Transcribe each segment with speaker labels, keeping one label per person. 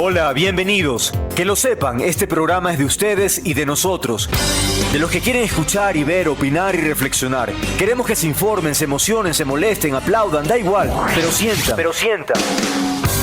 Speaker 1: Hola, bienvenidos. Que lo sepan, este programa es de ustedes y de nosotros. De los que quieren escuchar y ver, opinar y reflexionar. Queremos que se informen, se emocionen, se molesten, aplaudan, da igual. Pero sientan.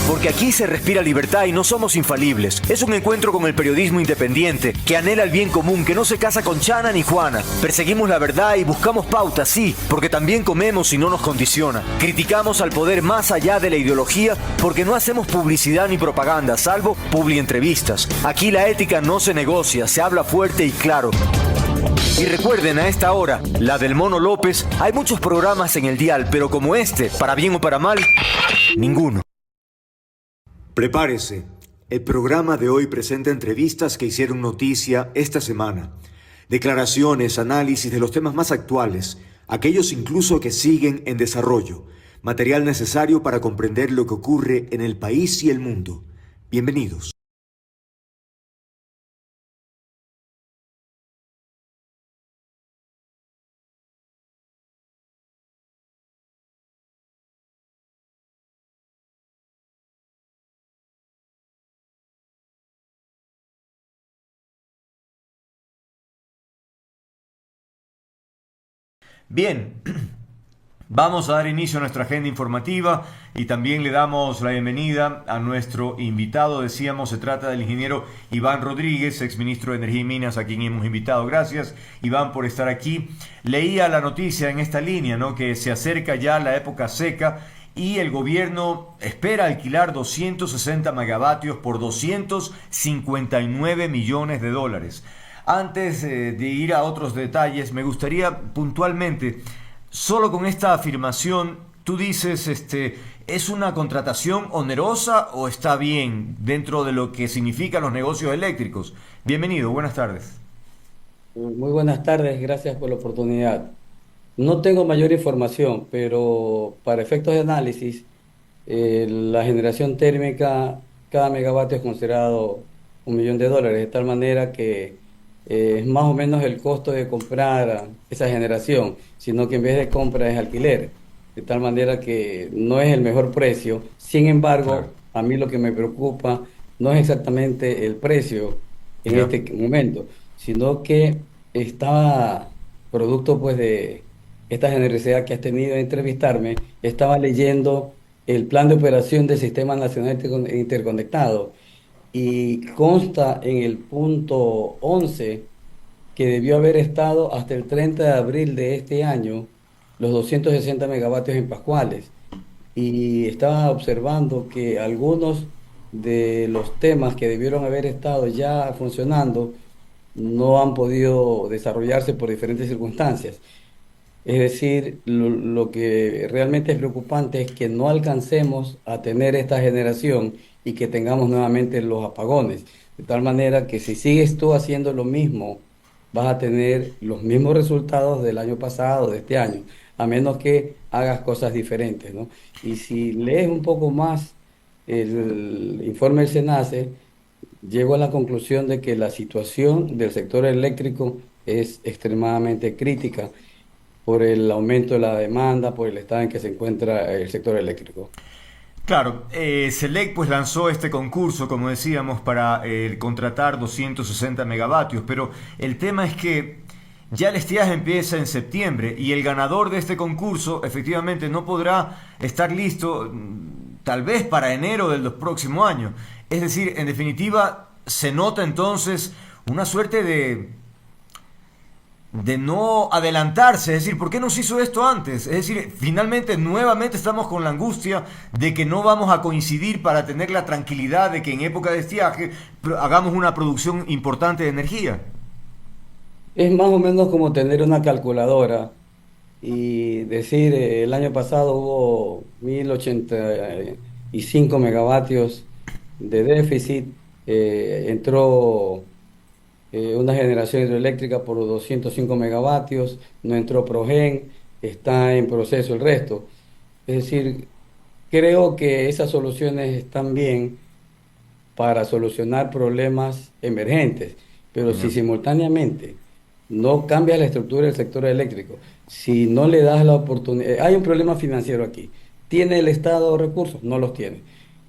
Speaker 1: Porque aquí se respira libertad y no somos infalibles. Es un encuentro con el periodismo independiente, que anhela el bien común, que no se casa con Chana ni Juana. Perseguimos la verdad y buscamos pautas, sí, porque también comemos y no nos condiciona. Criticamos al poder más allá de la ideología, porque no hacemos publicidad ni propaganda, salvo publientrevistas. Aquí la ética no se negocia, se habla fuerte y claro. Y recuerden, a esta hora, la del Mono López, hay muchos programas en el dial, pero como este, para bien o para mal, ninguno. Prepárese. El programa de hoy presenta entrevistas que hicieron noticia esta semana. Declaraciones, análisis de los temas más actuales, aquellos incluso que siguen en desarrollo. Material necesario para comprender lo que ocurre en el país y el mundo. Bienvenidos. Bien, vamos a dar inicio a nuestra agenda informativa y también le damos la bienvenida a nuestro invitado. Decíamos, se trata del ingeniero Iván Rodríguez, exministro de Energía y Minas, a quien hemos invitado. Gracias, Iván, por estar aquí. Leía la noticia en esta línea, ¿no?, que se acerca ya la época seca y el gobierno espera alquilar 260 megavatios por 259 millones de dólares. Antes de ir a otros detalles, me gustaría puntualmente, solo con esta afirmación, tú dices, ¿es una contratación onerosa o está bien dentro de lo que significan los negocios eléctricos? Bienvenido, buenas tardes.
Speaker 2: Muy buenas tardes, gracias por la oportunidad. No tengo mayor información, pero para efectos de análisis, la generación térmica, cada megavatio es considerado $1.000.000, de tal manera que es más o menos el costo de comprar esa generación, sino que en vez de compra es alquiler, de tal manera que no es el mejor precio. Sin
Speaker 1: Claro.
Speaker 2: embargo, a mí lo que me preocupa no es exactamente el precio en
Speaker 1: ¿Ya?
Speaker 2: este momento, sino que estaba producto pues de esta generosidad que has tenido de entrevistarme, estaba leyendo el plan de operación del Sistema Nacional Interconectado y consta en el punto 11 que debió haber estado hasta el 30 de abril de este año los 260 megavatios en Pascuales. Y estaba observando que algunos de los temas que debieron haber estado ya funcionando no han podido desarrollarse por diferentes circunstancias. Es decir, lo que realmente es preocupante es que no alcancemos a tener esta generación y que tengamos nuevamente los apagones. De tal manera que si sigues tú haciendo lo mismo, vas a tener los mismos resultados del año pasado, de este año, a menos que hagas cosas diferentes, ¿no? Y si lees un poco más el informe del SENACE, llego a la conclusión de que la situación del sector eléctrico es extremadamente crítica por el aumento de la demanda, por el estado en que se encuentra el sector eléctrico.
Speaker 1: Claro, Select pues lanzó este concurso, como decíamos, para contratar 260 megavatios, pero el tema es que ya el estiaje empieza en septiembre y el ganador de este concurso efectivamente no podrá estar listo tal vez para enero del próximo año. Es decir, en definitiva, se nota entonces una suerte de no adelantarse, es decir, ¿por qué no se hizo esto antes? Es decir, finalmente, nuevamente estamos con la angustia de que no vamos a coincidir para tener la tranquilidad de que en época de estiaje hagamos una producción importante de energía.
Speaker 2: Es más o menos como tener una calculadora y decir, el año pasado hubo 1.085 megavatios de déficit, entró una generación hidroeléctrica por 205 megavatios, no entró Progen, está en proceso el resto. Es decir, creo que esas soluciones están bien para solucionar problemas emergentes, pero si
Speaker 1: Ya.
Speaker 2: simultáneamente no cambias la estructura del sector eléctrico, si no le das la oportunidad, hay un problema financiero aquí. ¿Tiene el Estado recursos? No los tiene.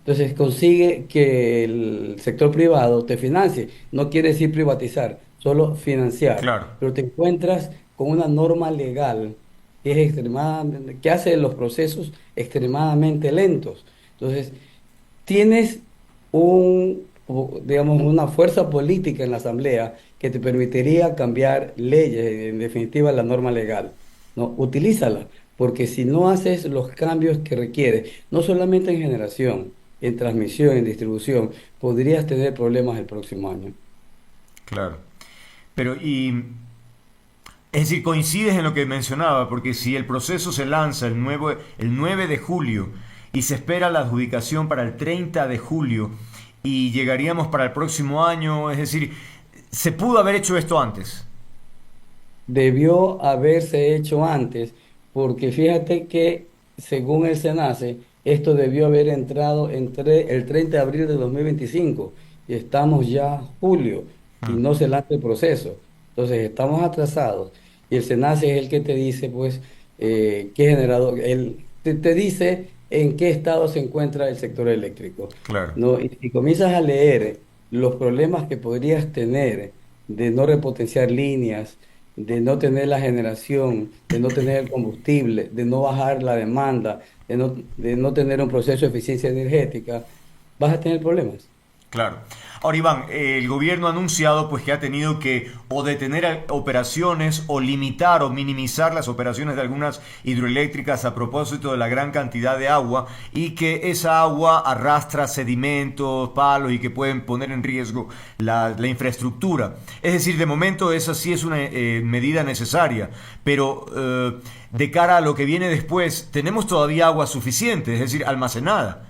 Speaker 2: Entonces consigue que el sector privado te financie. No quiere decir privatizar, solo financiar.
Speaker 1: Claro.
Speaker 2: Pero te encuentras con una norma legal que es extremadamente, que hace los procesos extremadamente lentos. Entonces, tienes digamos, una fuerza política en la Asamblea que te permitiría cambiar leyes, en definitiva la norma legal, ¿no? Utilízala, porque si no haces los cambios que requiere, no solamente en generación, en transmisión, en distribución, podrías tener problemas el próximo año.
Speaker 1: Claro. Pero, es decir, coincides en lo que mencionaba, porque si el proceso se lanza el 9 de julio y se espera la adjudicación para el 30 de julio y llegaríamos para el próximo año, es decir, se pudo haber hecho esto antes.
Speaker 2: Debió haberse hecho antes, porque fíjate que según el SENACE, esto debió haber entrado entre el 30 de abril de 2025 y estamos ya julio y
Speaker 1: Mm,
Speaker 2: no se lanza el proceso. Entonces estamos atrasados y el SENACE es el que te dice, pues, qué generador, te dice en qué estado se encuentra el sector eléctrico,
Speaker 1: claro.
Speaker 2: ¿no? Y comienzas a leer los problemas que podrías tener de no repotenciar líneas, de no tener la generación, de no tener el combustible, de no bajar la demanda, de no tener un proceso de eficiencia energética, vas a tener problemas.
Speaker 1: Claro. Ahora, Iván, el gobierno ha anunciado pues que ha tenido que o detener operaciones o limitar o minimizar las operaciones de algunas hidroeléctricas a propósito de la gran cantidad de agua y que esa agua arrastra sedimentos, palos y que pueden poner en riesgo la infraestructura. Es decir, de momento esa sí es una medida necesaria, pero de cara a lo que viene después, tenemos todavía agua suficiente, es decir, almacenada.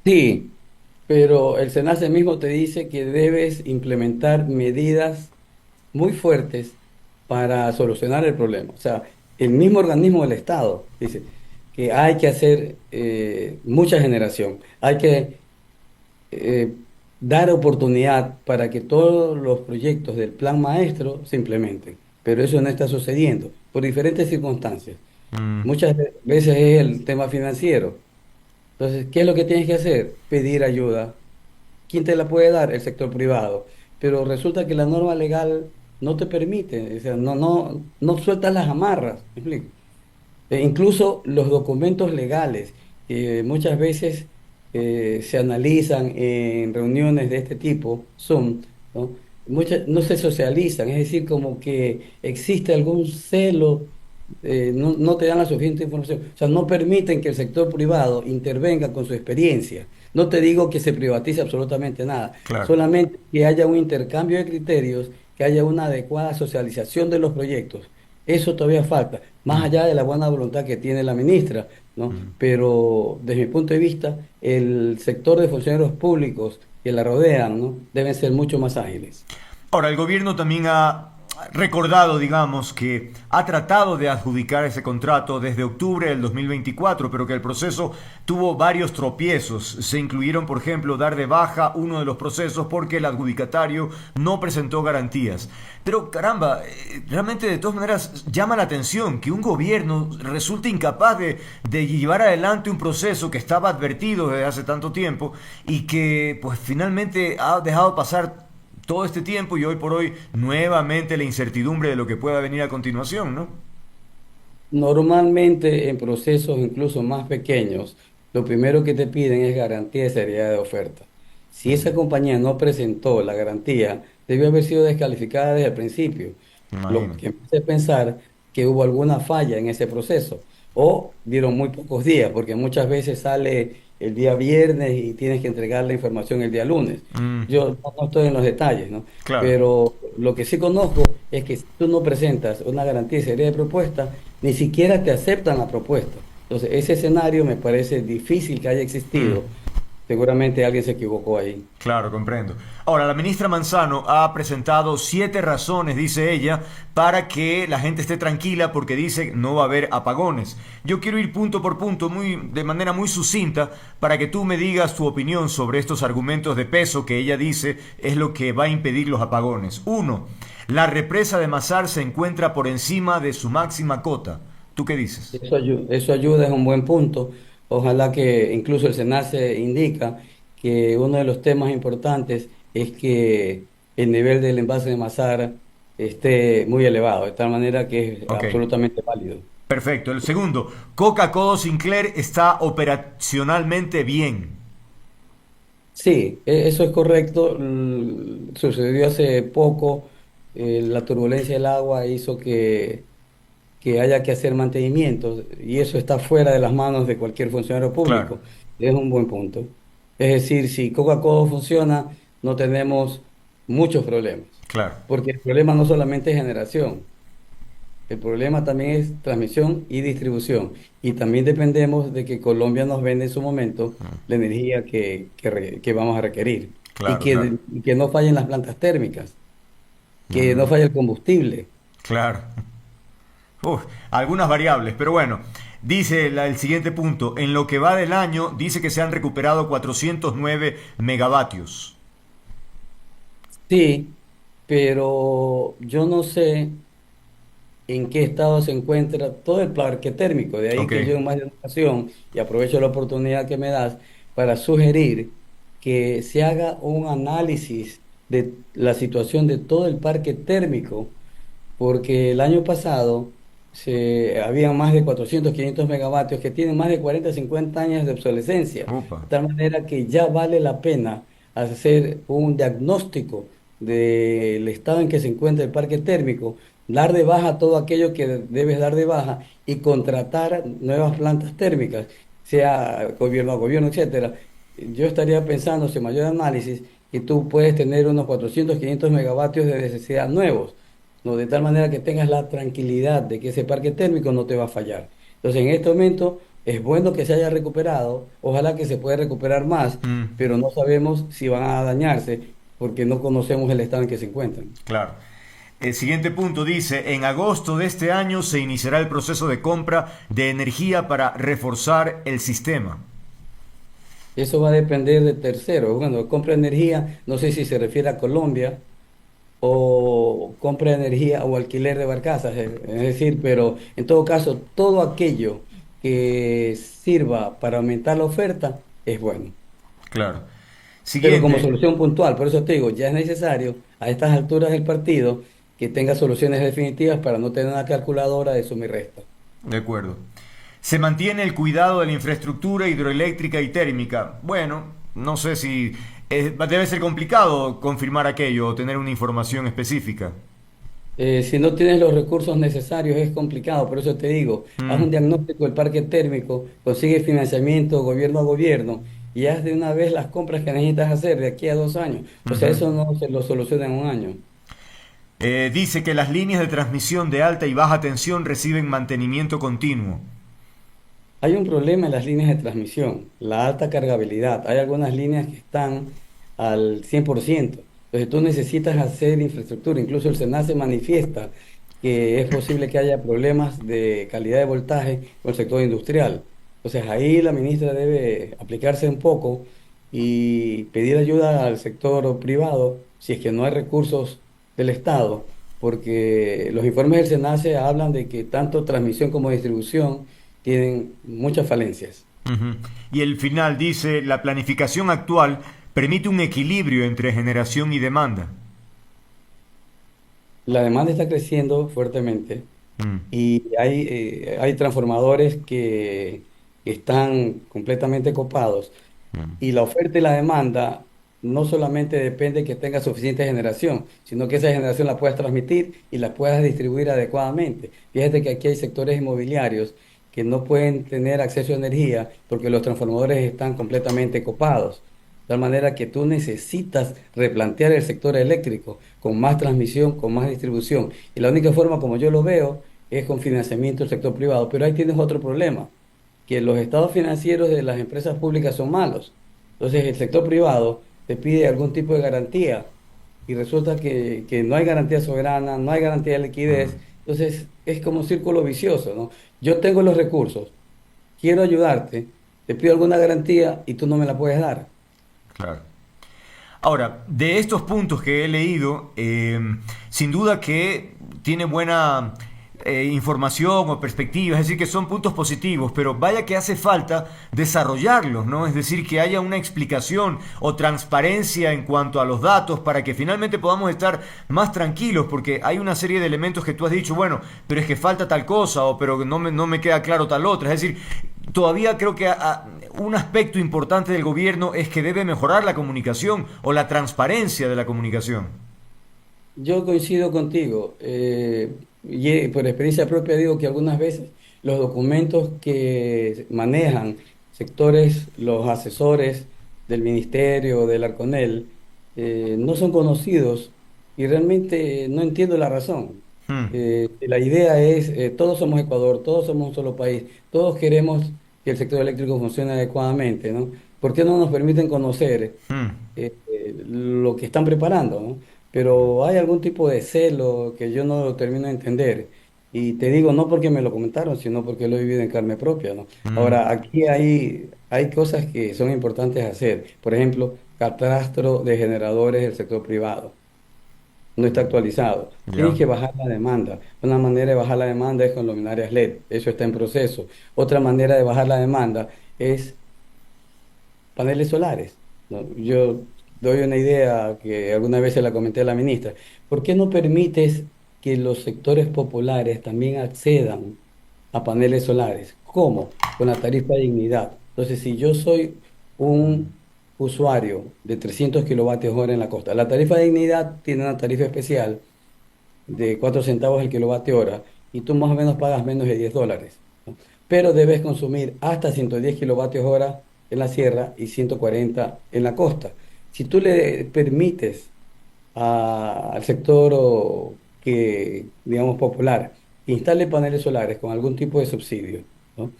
Speaker 2: Sí, pero el SENACE mismo te dice que debes implementar medidas muy fuertes para solucionar el problema. O sea, el mismo organismo del Estado dice que hay que hacer mucha generación, hay que eh, dar oportunidad para que todos los proyectos del plan maestro se implementen, pero eso no está sucediendo por diferentes circunstancias.
Speaker 1: Mm,
Speaker 2: Muchas veces es el tema financiero. Entonces, ¿qué es lo que tienes que hacer? Pedir ayuda. ¿Quién te la puede dar? El sector privado. Pero resulta que la norma legal no te permite, o sea, no sueltas las amarras. ¿Me explico? Incluso los documentos legales, que muchas veces se analizan en reuniones de este tipo, son, ¿no? Muchas, no se socializan, es decir, como que existe algún celo, no te dan la suficiente información, o sea, no permiten que el sector privado intervenga con su experiencia. No te digo que se privatice absolutamente nada,
Speaker 1: claro.
Speaker 2: solamente que haya un intercambio de criterios, que haya una adecuada socialización de los proyectos. Eso todavía falta, más
Speaker 1: Mm,
Speaker 2: allá de la buena voluntad que tiene la ministra, ¿no?
Speaker 1: mm.
Speaker 2: Pero desde mi punto de vista, el sector de funcionarios públicos que la rodean, ¿no? Deben ser mucho más ágiles.
Speaker 1: Ahora, el gobierno también ha recordado, digamos, que ha tratado de adjudicar ese contrato desde octubre del 2024, pero que el proceso tuvo varios tropiezos. Se incluyeron, por ejemplo, dar de baja uno de los procesos porque el adjudicatario no presentó garantías. Pero caramba, realmente de todas maneras llama la atención que un gobierno resulte incapaz de llevar adelante un proceso que estaba advertido desde hace tanto tiempo y que pues finalmente ha dejado pasar todo este tiempo y hoy por hoy nuevamente la incertidumbre de lo que pueda venir a continuación, ¿no?
Speaker 2: Normalmente en procesos incluso más pequeños, lo primero que te piden es garantía de seriedad de oferta. Si esa compañía no presentó la garantía, debió haber sido descalificada desde el principio,
Speaker 1: Me
Speaker 2: lo
Speaker 1: imagino.
Speaker 2: que me hace pensar que hubo alguna falla en ese proceso o dieron muy pocos días, porque muchas veces sale el día viernes y tienes que entregar la información el día lunes.
Speaker 1: Mm,
Speaker 2: Yo no estoy en los detalles, ¿no?
Speaker 1: claro.
Speaker 2: Pero lo que sí conozco es que si tú no presentas una garantía de seriedad de propuesta, ni siquiera te aceptan la propuesta. Entonces, ese escenario me parece difícil que haya
Speaker 1: Mm.
Speaker 2: existido. Seguramente alguien se equivocó ahí.
Speaker 1: Claro, comprendo. Ahora, la ministra Manzano ha presentado 7 razones, dice ella, para que la gente esté tranquila porque dice no va a haber apagones. Yo quiero ir punto por punto, de manera muy sucinta, para que tú me digas tu opinión sobre estos argumentos de peso que ella dice es lo que va a impedir los apagones. Uno, la represa de Mazar se encuentra por encima de su máxima cota. ¿Tú qué dices?
Speaker 2: Eso ayuda, es un buen punto, Ojalá que incluso el SENACE indica que uno de los temas importantes es que el nivel del envase de Mazar esté muy elevado, de tal manera que es
Speaker 1: Ok,
Speaker 2: absolutamente válido.
Speaker 1: perfecto. El segundo, Coca-Cola Sinclair está operacionalmente bien.
Speaker 2: Sí, eso es correcto. Sucedió hace poco, la turbulencia del agua hizo que haya que hacer mantenimientos y eso está fuera de las manos de cualquier funcionario
Speaker 1: Claro,
Speaker 2: público. Es un buen punto. Es decir, si Coca-Cola funciona, no tenemos muchos problemas,
Speaker 1: claro.
Speaker 2: porque el problema no solamente es generación, el problema también es transmisión y distribución. Y también dependemos de que Colombia nos venda en su momento la energía que vamos a requerir
Speaker 1: Claro, claro.
Speaker 2: y que no fallen las plantas térmicas, que no
Speaker 1: Ujú,
Speaker 2: falle el combustible.
Speaker 1: claro. Uf, algunas variables, pero bueno. Dice el siguiente punto, en lo que va del año, dice que se han recuperado 409 megavatios.
Speaker 2: Sí, pero yo no sé en qué estado se encuentra todo el parque térmico. De ahí
Speaker 1: Ok.
Speaker 2: que yo en más de una ocasión, y aprovecho la oportunidad que me das para sugerir que se haga un análisis de la situación de todo el parque térmico, porque el año pasado había más de 400 500 megavatios que tienen más de 40 50 años de obsolescencia,
Speaker 1: Upa.
Speaker 2: de tal manera que ya vale la pena hacer un diagnóstico del estado en que se encuentra el parque térmico, dar de baja todo aquello que debes dar de baja y contratar nuevas plantas térmicas, sea gobierno a gobierno, etcétera. Yo estaría pensando, sin mayor análisis, que tú puedes tener unos 400 500 megavatios de necesidad nuevos, ¿no? De tal manera que tengas la tranquilidad de que ese parque térmico no te va a fallar. Entonces, en este momento es bueno que se haya recuperado, ojalá que se pueda recuperar más,
Speaker 1: Mm,
Speaker 2: pero no sabemos si van a dañarse porque no conocemos el estado en que se encuentran.
Speaker 1: claro. El siguiente punto dice, en agosto de este año se iniciará el proceso de compra de energía para reforzar el sistema.
Speaker 2: Eso va a depender de terceros. Bueno, compra de energía, no sé si se refiere a Colombia o compra de energía o alquiler de barcazas, es decir, pero en todo caso, todo aquello que sirva para aumentar la oferta es bueno,
Speaker 1: Claro.
Speaker 2: pero como
Speaker 1: Siguiente.
Speaker 2: solución puntual, por eso te digo, ya es necesario a estas alturas del partido que tenga soluciones definitivas para no tener una calculadora de suma y resta.
Speaker 1: De acuerdo. Se mantiene el cuidado de la infraestructura hidroeléctrica y térmica. Bueno, no sé si debe ser complicado confirmar aquello o tener una información específica.
Speaker 2: Si no tienes los recursos necesarios es complicado, por eso te digo, haz un
Speaker 1: Mm,
Speaker 2: diagnóstico del parque térmico, consigue financiamiento gobierno a gobierno y haz de una vez las compras que necesitas hacer de aquí a 2 años. O sea,
Speaker 1: ujú.
Speaker 2: eso no se lo soluciona en un año.
Speaker 1: Dice que las líneas de transmisión de alta y baja tensión reciben mantenimiento continuo.
Speaker 2: Hay un problema en las líneas de transmisión, la alta cargabilidad. Hay algunas líneas que están al 100%. Entonces tú necesitas hacer infraestructura. Incluso el SENACE manifiesta que es posible que haya problemas de calidad de voltaje con el sector industrial. Entonces ahí la ministra debe aplicarse un poco y pedir ayuda al sector privado si es que no hay recursos del Estado, porque los informes del SENACE hablan de que tanto transmisión como distribución tienen muchas falencias.
Speaker 1: Ujú. Y el final dice, la planificación actual permite un equilibrio entre generación y demanda.
Speaker 2: La demanda está creciendo fuertemente
Speaker 1: Mm,
Speaker 2: y hay transformadores que están completamente copados
Speaker 1: mm,
Speaker 2: y la oferta y la demanda no solamente depende de que tenga suficiente generación, sino que esa generación la puedas transmitir y la puedas distribuir adecuadamente. Fíjate que aquí hay sectores inmobiliarios que no pueden tener acceso a energía porque los transformadores están completamente copados. De tal manera que tú necesitas replantear el sector eléctrico con más transmisión, con más distribución. Y la única forma, como yo lo veo, es con financiamiento del sector privado. Pero ahí tienes otro problema, que los estados financieros de las empresas públicas son malos. Entonces el sector privado te pide algún tipo de garantía y resulta que no hay garantía soberana, no hay garantía de
Speaker 1: mm,
Speaker 2: liquidez. Entonces es como un círculo vicioso, ¿no? Yo tengo los recursos, quiero ayudarte, te pido alguna garantía y tú no me la puedes dar.
Speaker 1: claro. Ahora, de estos puntos que he leído, sin duda que tiene buena información o perspectivas, es decir, que son puntos positivos, pero vaya que hace falta desarrollarlos, ¿no? Es decir, que haya una explicación o transparencia en cuanto a los datos para que finalmente podamos estar más tranquilos, porque hay una serie de elementos que tú has dicho, bueno, pero es que falta tal cosa, o pero no me queda claro tal otra, es decir, todavía creo que un aspecto importante del gobierno es que debe mejorar la comunicación o la transparencia de la comunicación.
Speaker 2: Yo coincido contigo, y por experiencia propia digo que algunas veces los documentos que manejan sectores, los asesores del ministerio, del Arconel, no son conocidos y realmente no entiendo la razón.
Speaker 1: Hmm,
Speaker 2: La idea es, todos somos Ecuador, todos somos un solo país, todos queremos que el sector eléctrico funcione adecuadamente, ¿no? ¿Por qué no nos permiten conocer
Speaker 1: hmm.
Speaker 2: lo que están preparando, ¿no? Pero hay algún tipo de celo que yo no lo termino de entender. Y te digo, no porque me lo comentaron, sino porque lo he vivido en carne propia, ¿no?
Speaker 1: Mm,
Speaker 2: Ahora, aquí hay cosas que son importantes hacer. Por ejemplo, catastro de generadores del sector privado. No está actualizado. Tienes
Speaker 1: ya.
Speaker 2: que bajar la demanda. Una manera de bajar la demanda es con luminarias LED. Eso está en proceso. Otra manera de bajar la demanda es paneles solares, ¿no? Yo doy una idea que alguna vez se la comenté a la ministra. ¿Por qué no permites que los sectores populares también accedan a paneles solares? ¿Cómo? Con la tarifa de dignidad. Entonces, si yo soy un usuario de 300 kilovatios hora en la costa, la tarifa de dignidad tiene una tarifa especial de 4 centavos el kilovatio hora y tú más o menos pagas menos de $10, ¿no? Pero debes consumir hasta 110 kilovatios hora en la sierra y 140 en la costa. Si tú le permites al sector que, digamos, popular, que instale paneles solares con algún tipo de subsidio, ¿no?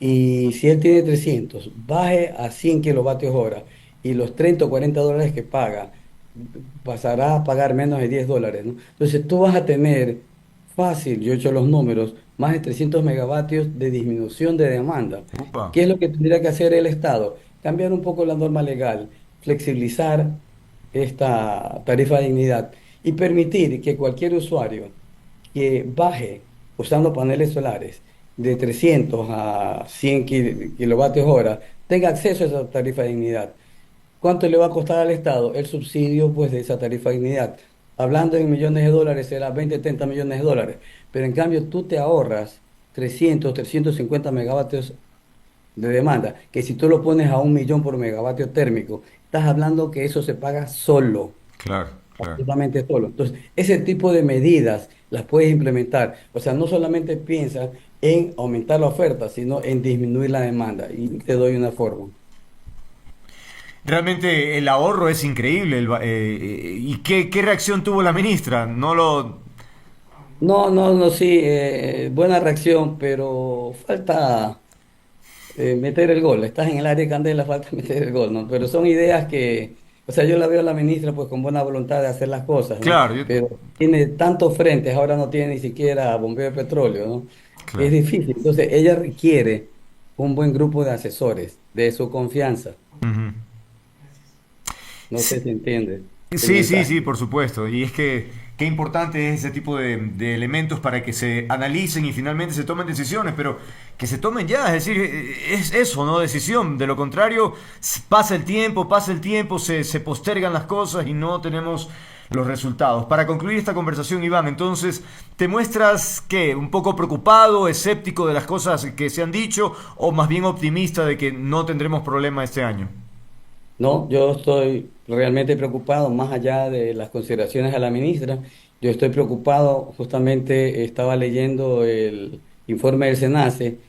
Speaker 2: Y si él tiene 300 baje a 100 kilovatios hora y los 30 o $40 que paga, pasará a pagar menos de $10, ¿no? Entonces tú vas a tener fácil, yo he hecho los números, más de 300 megavatios de disminución de demanda.
Speaker 1: Upa.
Speaker 2: ¿Qué es lo que tendría que hacer el Estado? Cambiar un poco la norma legal, flexibilizar esta tarifa de dignidad y permitir que cualquier usuario que baje usando paneles solares de 300 a 100 kilovatios hora tenga acceso a esa tarifa de dignidad. ¿Cuánto le va a costar al Estado el subsidio pues, de esa tarifa de dignidad? Hablando en millones de dólares, será 20, 30 millones de dólares. Pero en cambio, tú te ahorras 350 megavatios de demanda, que si tú lo pones a 1 millón por megavatio térmico, estás hablando que eso se paga solo,
Speaker 1: Claro, claro.
Speaker 2: absolutamente solo. Entonces, ese tipo de medidas las puedes implementar. O sea, no solamente piensas en aumentar la oferta, sino en disminuir la demanda. Y te doy una forma.
Speaker 1: Realmente el ahorro es increíble. ¿Y qué reacción tuvo la ministra? No lo...
Speaker 2: No, no, no, sí, buena reacción, pero falta meter el gol. Estás en el área de candela, falta meter el gol, ¿no? Pero son ideas que, o sea, yo la veo a la ministra pues con buena voluntad de hacer las cosas, ¿no?
Speaker 1: Claro,
Speaker 2: Pero tiene tantos frentes, ahora no tiene ni siquiera bombeo de petróleo, ¿no? Es
Speaker 1: claro.
Speaker 2: difícil. Entonces, ella requiere un buen grupo de asesores, de su confianza.
Speaker 1: Ujú.
Speaker 2: No sé
Speaker 1: Sí,
Speaker 2: si entiendes el
Speaker 1: sí, sí,
Speaker 2: mensaje.
Speaker 1: sí, por supuesto. Y es que qué importante es ese tipo de elementos para que se analicen y finalmente se tomen decisiones, pero que se tomen ya, es decir, es eso, ¿no? Decisión. De lo contrario, pasa el tiempo, se postergan las cosas y no tenemos los resultados. Para concluir esta conversación, Iván, entonces, ¿te muestras qué? ¿Un poco preocupado, escéptico de las cosas que se han dicho o más bien optimista de que no tendremos problema este año?
Speaker 2: No, yo estoy realmente preocupado, más allá de las consideraciones a la ministra. Yo estoy preocupado, justamente estaba leyendo el informe del SENACE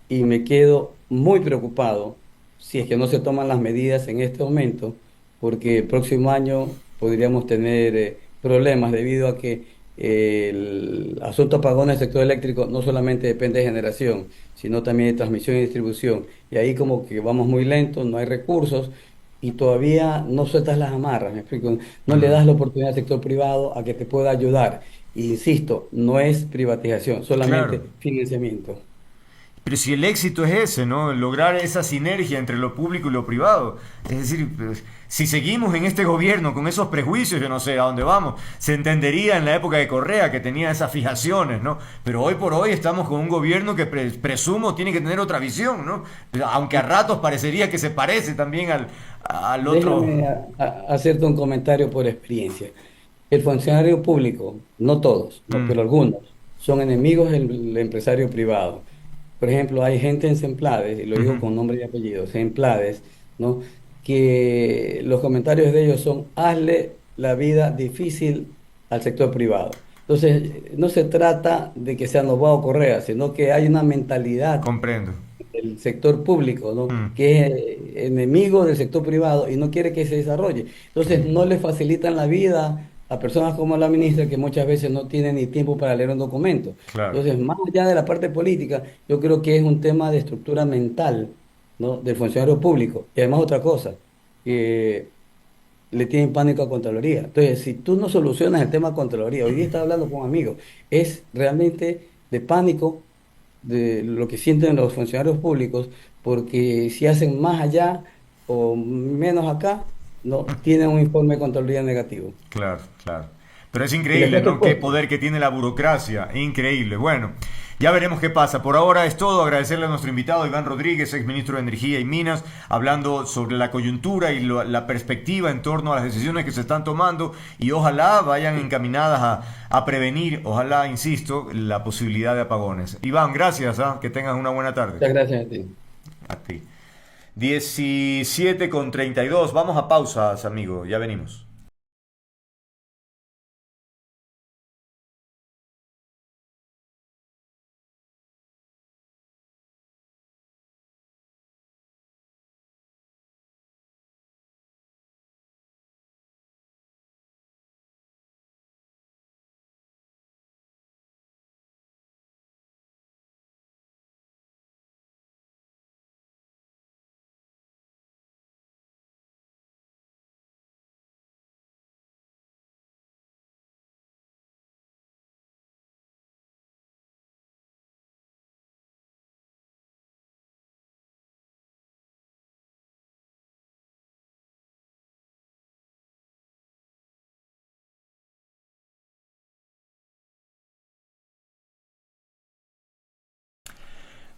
Speaker 2: y me quedo muy preocupado si es que no se toman las medidas en este momento, porque el próximo año podríamos tener problemas debido a que el asunto apagón del sector eléctrico no solamente depende de generación, sino también de transmisión y distribución. Y ahí como que vamos muy lentos, no hay recursos y todavía no sueltas las amarras, ¿me explico? No le
Speaker 1: Mm.
Speaker 2: das la oportunidad al sector privado a que te pueda ayudar. Y insisto, no es privatización,
Speaker 1: Claro.
Speaker 2: solamente financiamiento.
Speaker 1: Pero si el éxito es ese, ¿no? Lograr esa sinergia entre lo público y lo privado. Es decir, pues, si seguimos en este gobierno con esos prejuicios, yo no sé a dónde vamos. Se entendería en la época de Correa que tenía esas fijaciones, ¿no? Pero hoy por hoy estamos con un gobierno que presumo tiene que tener otra visión, ¿no? Aunque a ratos parecería que se parece también al otro.
Speaker 2: Déjame hacerte un comentario por experiencia. El funcionario público, no todos, no,
Speaker 1: Mm,
Speaker 2: pero algunos, son enemigos del empresario privado. Por ejemplo, hay gente en Semplades, y lo digo
Speaker 1: ujú,
Speaker 2: con nombre y apellido, Semplades, ¿no? Que los comentarios de ellos son: hazle la vida difícil al sector privado. Entonces, no se trata de que sea Noboa o Correa, sino que hay una mentalidad
Speaker 1: comprendo.
Speaker 2: del sector público, ¿no?
Speaker 1: Mm,
Speaker 2: Que es enemigo del sector privado y no quiere que se desarrolle. Entonces, no le facilitan la vida a personas como la ministra, que muchas veces no tienen ni tiempo para leer un documento.
Speaker 1: claro.
Speaker 2: Entonces, más allá de la parte política, yo creo que es un tema de estructura mental, ¿no? Del funcionario público. Y además otra cosa, que le tienen pánico a Contraloría. Entonces, si tú no solucionas el tema de Contraloría, hoy día estaba hablando con amigos, es realmente de pánico de lo que sienten los funcionarios públicos, porque si hacen más allá o menos acá, no tienen un informe de Contraloría negativo.
Speaker 1: Claro, claro. Pero es
Speaker 2: Y
Speaker 1: increíble,
Speaker 2: después te
Speaker 1: ¿no? Qué
Speaker 2: cuento.
Speaker 1: poder que tiene la burocracia. Increíble. Bueno, ya veremos qué pasa. Por ahora es todo. Agradecerle a nuestro invitado, Iván Rodríguez, exministro de Energía y Minas, hablando sobre la coyuntura y la perspectiva en torno a las decisiones que se están tomando y ojalá vayan encaminadas a prevenir, ojalá, insisto, la posibilidad de apagones. Iván, gracias. ¿Ah? Que tengas una buena tarde.
Speaker 2: Muchas gracias a ti.
Speaker 1: A ti. 17:32. Vamos a pausas, amigo. Ya venimos.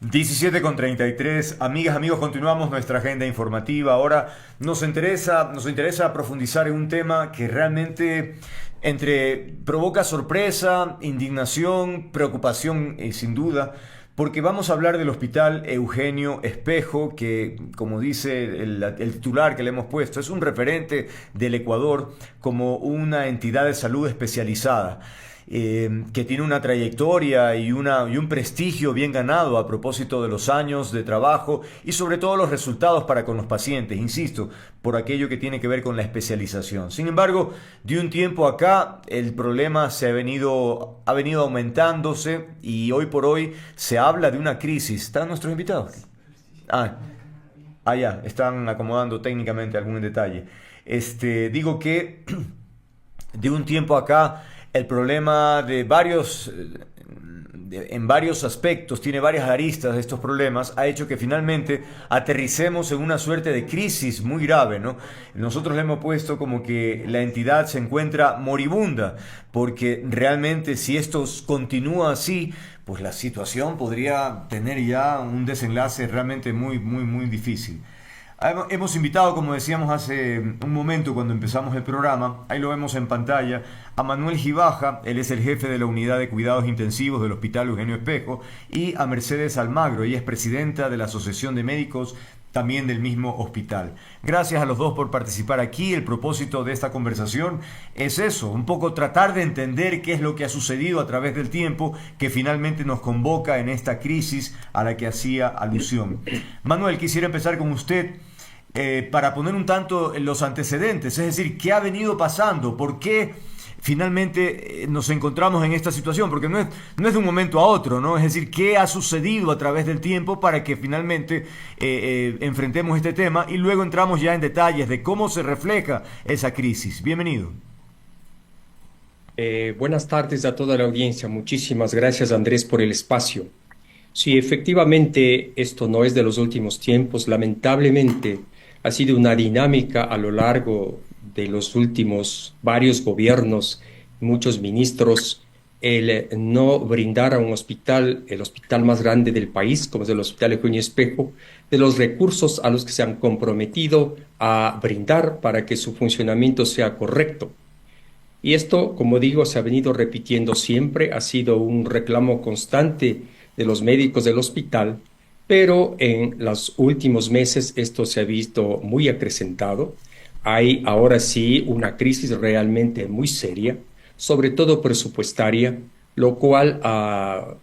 Speaker 1: Diecisiete con 33, amigas, amigos, continuamos nuestra agenda informativa. Ahora nos interesa profundizar en un tema que realmente provoca sorpresa, indignación, preocupación, sin duda, porque vamos a hablar del Hospital Eugenio Espejo, que, como dice el titular que le hemos puesto, es un referente del Ecuador como una entidad de salud especializada, que tiene una trayectoria y un prestigio bien ganado a propósito de los años de trabajo y sobre todo los resultados para con los pacientes, insisto, por aquello que tiene que ver con la especialización. Sin embargo, de un tiempo acá el problema ha venido aumentándose y hoy por hoy se habla de una crisis. ¿Están nuestros invitados? Ah, ya, están acomodando técnicamente algún detalle. Digo que de un tiempo acá el problema en varios aspectos, tiene varias aristas de estos problemas, ha hecho que finalmente aterricemos en una suerte de crisis muy grave, ¿no? Nosotros le hemos puesto como que la entidad se encuentra moribunda, porque realmente si esto continúa así, pues la situación podría tener ya un desenlace realmente muy, muy, muy difícil. Hemos invitado, como decíamos hace un momento cuando empezamos el programa, ahí lo vemos en pantalla, a Manuel Gibaja, él es el jefe de la unidad de cuidados intensivos del Hospital Eugenio Espejo, y a Mercedes Almagro, ella es presidenta de la Asociación de Médicos también del mismo hospital. Gracias a los dos por participar aquí. El propósito de esta conversación es eso, un poco tratar de entender qué es lo que ha sucedido a través del tiempo que finalmente nos convoca en esta crisis a la que hacía alusión. Manuel, quisiera empezar con usted para poner un tanto los antecedentes, es decir, qué ha venido pasando, por qué finalmente nos encontramos en esta situación, porque no es de un momento a otro, ¿no? Es decir, qué ha sucedido a través del tiempo para que finalmente enfrentemos este tema y luego entramos ya en detalles de cómo se refleja esa crisis. Bienvenido.
Speaker 3: Buenas tardes a toda la audiencia. Muchísimas gracias, Andrés, por el espacio. Sí, efectivamente, esto no es de los últimos tiempos. Lamentablemente, ha sido una dinámica a lo largo de los últimos varios gobiernos, muchos ministros, el no brindar a un hospital, el hospital más grande del país, como es el Hospital Eugenio Espejo, de los recursos a los que se han comprometido a brindar para que su funcionamiento sea correcto. Y esto, como digo, se ha venido repitiendo siempre, ha sido un reclamo constante de los médicos del hospital, pero en los últimos meses esto se ha visto muy acrecentado. Hay ahora sí una crisis realmente muy seria, sobre todo presupuestaria, lo cual ha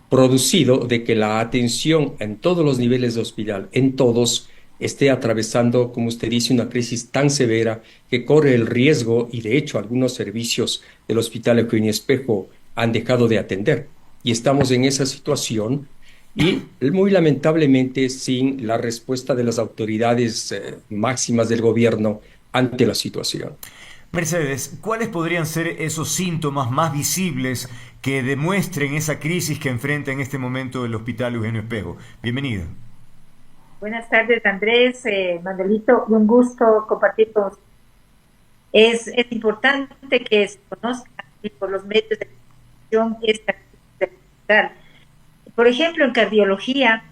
Speaker 3: producido de que la atención en todos los niveles de hospital, en todos, esté atravesando, como usted dice, una crisis tan severa que corre el riesgo y de hecho algunos servicios del Hospital Eugenio Espejo han dejado de atender. Y estamos en esa situación y muy lamentablemente sin la respuesta de las autoridades máximas del gobierno ante la situación.
Speaker 1: Mercedes, ¿cuáles podrían ser esos síntomas más visibles que demuestren esa crisis que enfrenta en este momento el Hospital Eugenio Espejo? Bienvenida.
Speaker 4: Buenas tardes, Andrés, Manuelito, un gusto compartir con ustedes. Es importante que se conozca por los medios de comunicación esta crisis. Por ejemplo, en cardiología,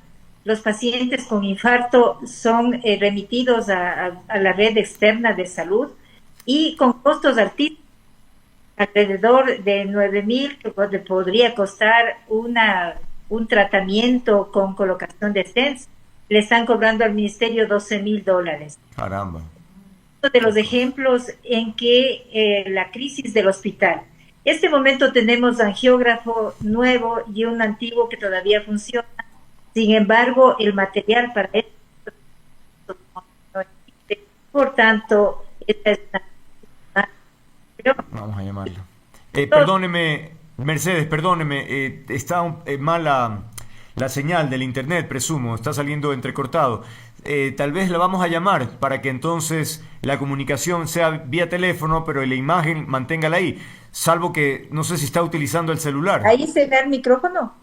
Speaker 4: los pacientes con infarto son remitidos a la red externa de salud y con costos altísimos, alrededor de 9.000, que podría costar un tratamiento con colocación de stents, le están cobrando al ministerio $12.000.
Speaker 1: Caramba.
Speaker 4: Uno de los ejemplos en que la crisis del hospital. Este momento tenemos angiógrafo nuevo y un antiguo que todavía funciona. Sin embargo, el material para esto no existe. Por tanto, esta es una...
Speaker 1: Vamos a llamarlo. Perdóneme, Mercedes, perdóneme, está mala la señal del internet, presumo, está saliendo entrecortado. Tal vez la vamos a llamar para que entonces la comunicación sea vía teléfono, pero la imagen manténgala ahí, salvo que no sé si está utilizando el celular.
Speaker 4: Ahí se ve el micrófono.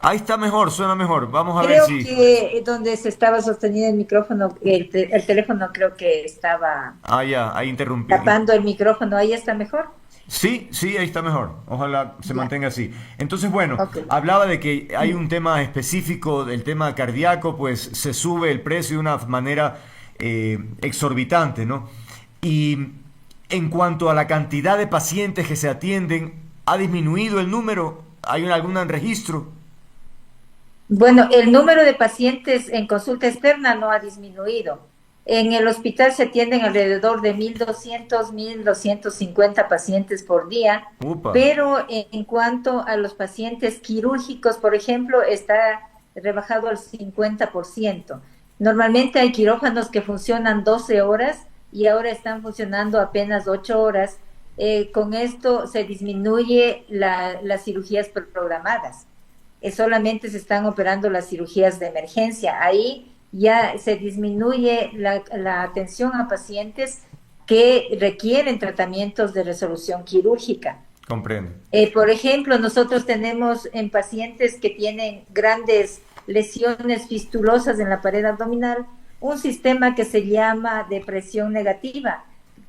Speaker 1: Ahí está mejor, suena mejor. Vamos a
Speaker 4: Creo
Speaker 1: ver si...
Speaker 4: que donde se estaba sosteniendo el micrófono, el teléfono creo que estaba
Speaker 1: Ah, ya, ahí interrumpí.
Speaker 4: tapando el micrófono. Ahí está mejor.
Speaker 1: Sí, sí, ahí está mejor. Ojalá se mantenga así. Entonces, bueno,
Speaker 4: Ok.
Speaker 1: hablaba de que hay un tema específico del tema cardíaco, pues se sube el precio de una manera exorbitante, ¿no? Y en cuanto a la cantidad de pacientes que se atienden, ¿ha disminuido el número? ¿Hay algún registro?
Speaker 4: Bueno, el número de pacientes en consulta externa no ha disminuido. En el hospital se atienden alrededor de 1.200, 1.250 pacientes por día,
Speaker 1: Upa.
Speaker 4: pero en cuanto a los pacientes quirúrgicos, por ejemplo, está rebajado al 50%. Normalmente hay quirófanos que funcionan 12 horas y ahora están funcionando apenas 8 horas. Con esto se disminuye las cirugías programadas. Solamente se están operando las cirugías de emergencia. Ahí ya se disminuye la atención a pacientes que requieren tratamientos de resolución quirúrgica.
Speaker 1: Comprendo.
Speaker 4: Por ejemplo, nosotros tenemos en pacientes que tienen grandes lesiones fistulosas en la pared abdominal, un sistema que se llama depresión negativa,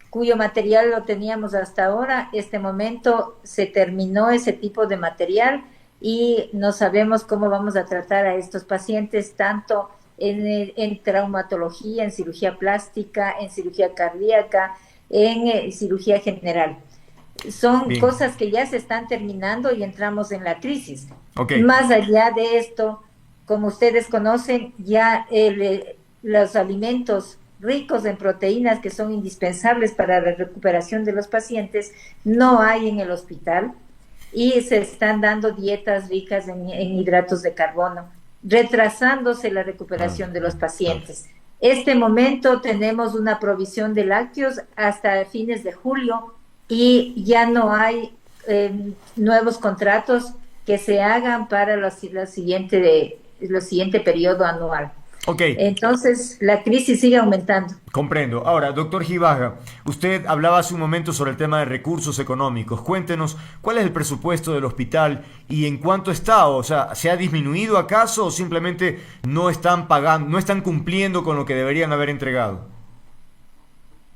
Speaker 4: cuyo material lo teníamos hasta ahora. Este momento se terminó ese tipo de material y no sabemos cómo vamos a tratar a estos pacientes, tanto en traumatología, en cirugía plástica, en cirugía cardíaca, en cirugía general. Son
Speaker 1: Bien.
Speaker 4: cosas que ya se están terminando y entramos en la crisis.
Speaker 1: Okay.
Speaker 4: Más allá de esto, como ustedes conocen, ya los alimentos ricos en proteínas que son indispensables para la recuperación de los pacientes no hay en el hospital y se están dando dietas ricas en hidratos de carbono, retrasándose la recuperación de los pacientes. Este momento tenemos una provisión de lácteos hasta fines de julio y ya no hay nuevos contratos que se hagan para los siguiente periodo anual.
Speaker 1: Ok,
Speaker 4: Entonces, la crisis sigue aumentando.
Speaker 1: comprendo. Ahora, doctor Gibaja, usted hablaba hace un momento sobre el tema de recursos económicos. Cuéntenos, ¿cuál es el presupuesto del hospital y en cuánto está? O sea, ¿se ha disminuido acaso o simplemente no están pagando, no están cumpliendo con lo que deberían haber entregado?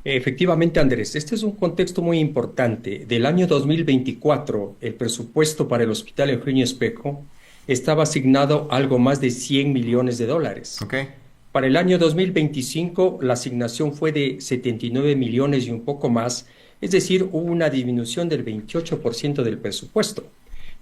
Speaker 3: Efectivamente, Andrés, este es un contexto muy importante. Del año 2024, el presupuesto para el Hospital Eugenio Espejo estaba asignado algo más de 100 millones de dólares.
Speaker 1: Ok.
Speaker 3: Para el año 2025, la asignación fue de 79 millones y un poco más, es decir, hubo una disminución del 28% del presupuesto.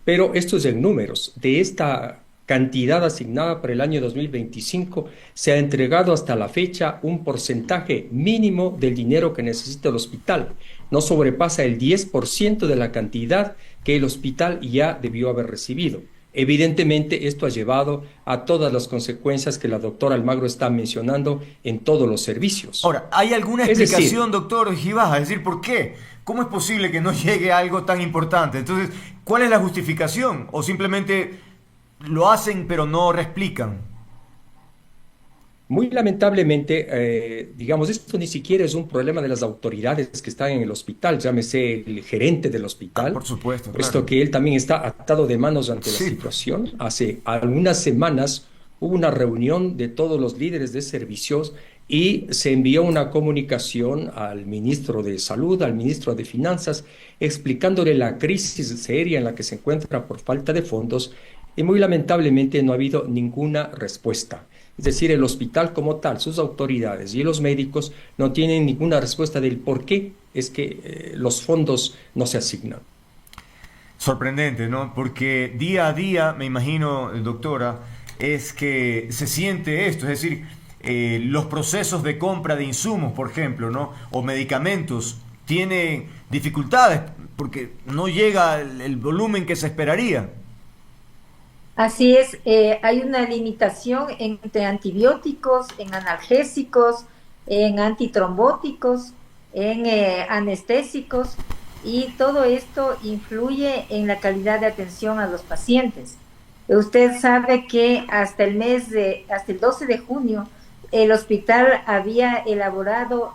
Speaker 3: Pero esto es en números. De esta cantidad asignada para el año 2025, se ha entregado hasta la fecha un porcentaje mínimo del dinero que necesita el hospital. No sobrepasa el 10% de la cantidad que el hospital ya debió haber recibido. Evidentemente, esto ha llevado a todas las consecuencias que la doctora Almagro está mencionando en todos los servicios.
Speaker 1: Ahora, ¿hay alguna
Speaker 3: Es decir,
Speaker 1: explicación, doctor Gibaja? Es decir, ¿por qué? ¿Cómo es posible que no llegue algo tan importante? Entonces, ¿cuál es la justificación? ¿O simplemente lo hacen pero no reexplican?
Speaker 3: muy lamentablemente, digamos, esto ni siquiera es un problema de las autoridades que están en el hospital, llámese el gerente del
Speaker 1: Ah,
Speaker 3: hospital,
Speaker 1: por supuesto,
Speaker 3: puesto
Speaker 1: claro.
Speaker 3: que él también está atado de manos ante la
Speaker 1: Sí.
Speaker 3: situación. Hace algunas semanas hubo una reunión de todos los líderes de servicios y se envió una comunicación al ministro de Salud, al ministro de Finanzas, explicándole la crisis seria en la que se encuentra por falta de fondos y muy lamentablemente no ha habido ninguna respuesta. Es decir, el hospital como tal, sus autoridades y los médicos no tienen ninguna respuesta del por qué es que los fondos no se asignan.
Speaker 1: Sorprendente, ¿no? Porque día a día, me imagino, doctora, es que se siente esto, es decir, los procesos de compra de insumos, por ejemplo, ¿no? O medicamentos, tienen dificultades porque no llega el volumen que se esperaría.
Speaker 4: Así es, hay una limitación entre antibióticos, en analgésicos, en antitrombóticos, en anestésicos, y todo esto influye en la calidad de atención a los pacientes. Usted sabe que hasta el 12 de junio, el hospital había elaborado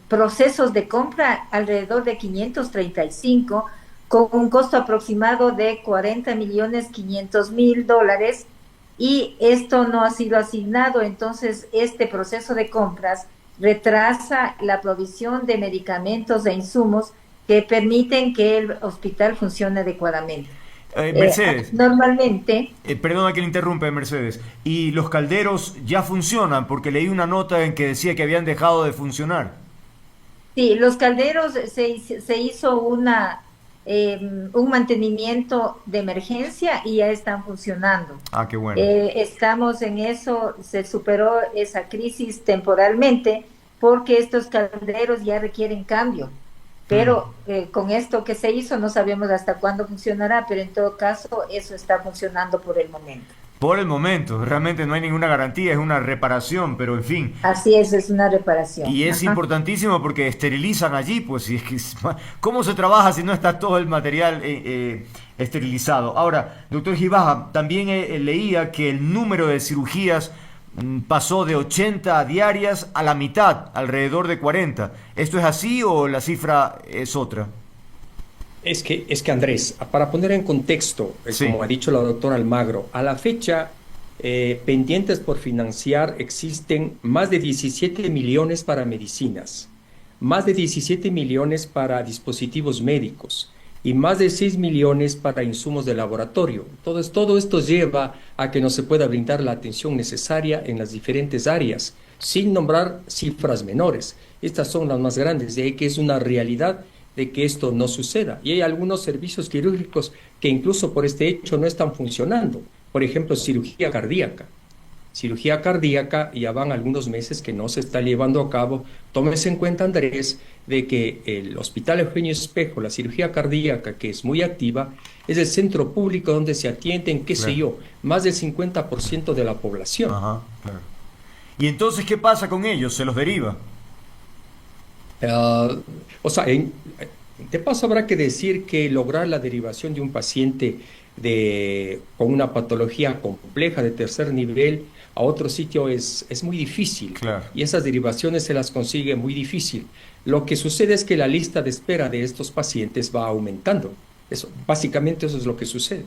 Speaker 4: procesos de compra alrededor de 535, con un costo aproximado de 40.500.000 dólares, y esto no ha sido asignado. Entonces, este proceso de compras retrasa la provisión de medicamentos e insumos que permiten que el hospital funcione adecuadamente.
Speaker 1: Mercedes,
Speaker 4: Normalmente,
Speaker 1: perdona que le interrumpe, Mercedes, y los calderos ya funcionan porque leí una nota en que decía que habían dejado de funcionar.
Speaker 4: sí, los calderos se hizo un mantenimiento de emergencia y ya están funcionando.
Speaker 1: Ah, qué bueno.
Speaker 4: Estamos en eso, se superó esa crisis temporalmente porque estos calderos ya requieren cambio. Pero con esto que se hizo no sabemos hasta cuándo funcionará, pero en todo caso eso está funcionando por el momento.
Speaker 1: Por el momento, realmente no hay ninguna garantía, es una reparación, pero en fin.
Speaker 4: Así es una reparación.
Speaker 1: Y es
Speaker 4: Ajá.
Speaker 1: importantísimo porque esterilizan allí, pues, y es que, ¿cómo se trabaja si no está todo el material esterilizado? Ahora, doctor Gibaja, también leía que el número de cirugías pasó de 80 diarias a la mitad, alrededor de 40. ¿Esto es así o la cifra es otra?
Speaker 3: Es que Andrés, para poner en contexto,
Speaker 1: Sí.
Speaker 3: como ha dicho la doctora Almagro, a la fecha, pendientes por financiar existen más de 17 millones para medicinas, más de 17 millones para dispositivos médicos y más de 6 millones para insumos de laboratorio. Entonces, todo esto lleva a que no se pueda brindar la atención necesaria en las diferentes áreas, sin nombrar cifras menores. Estas son las más grandes, de ahí que es una realidad de que esto no suceda. Y hay algunos servicios quirúrgicos que incluso por este hecho no están funcionando. Por ejemplo, cirugía cardíaca. Cirugía cardíaca ya van algunos meses que no se está llevando a cabo. Tómese en cuenta, Andrés, de que el Hospital Eugenio Espejo, la cirugía cardíaca, que es muy activa, es el centro público donde se atienden, qué sé
Speaker 1: Claro.
Speaker 3: yo, más del 50% de la población.
Speaker 1: Ajá, claro. ¿Y entonces qué pasa con ellos? ¿Se los deriva?
Speaker 3: O sea, De paso, habrá que decir que lograr la derivación de un paciente con una patología compleja de tercer nivel a otro sitio es muy difícil.
Speaker 1: Claro.
Speaker 3: Y esas derivaciones se las consigue muy difícil. Lo que sucede es que la lista de espera de estos pacientes va aumentando. Básicamente eso es lo que sucede.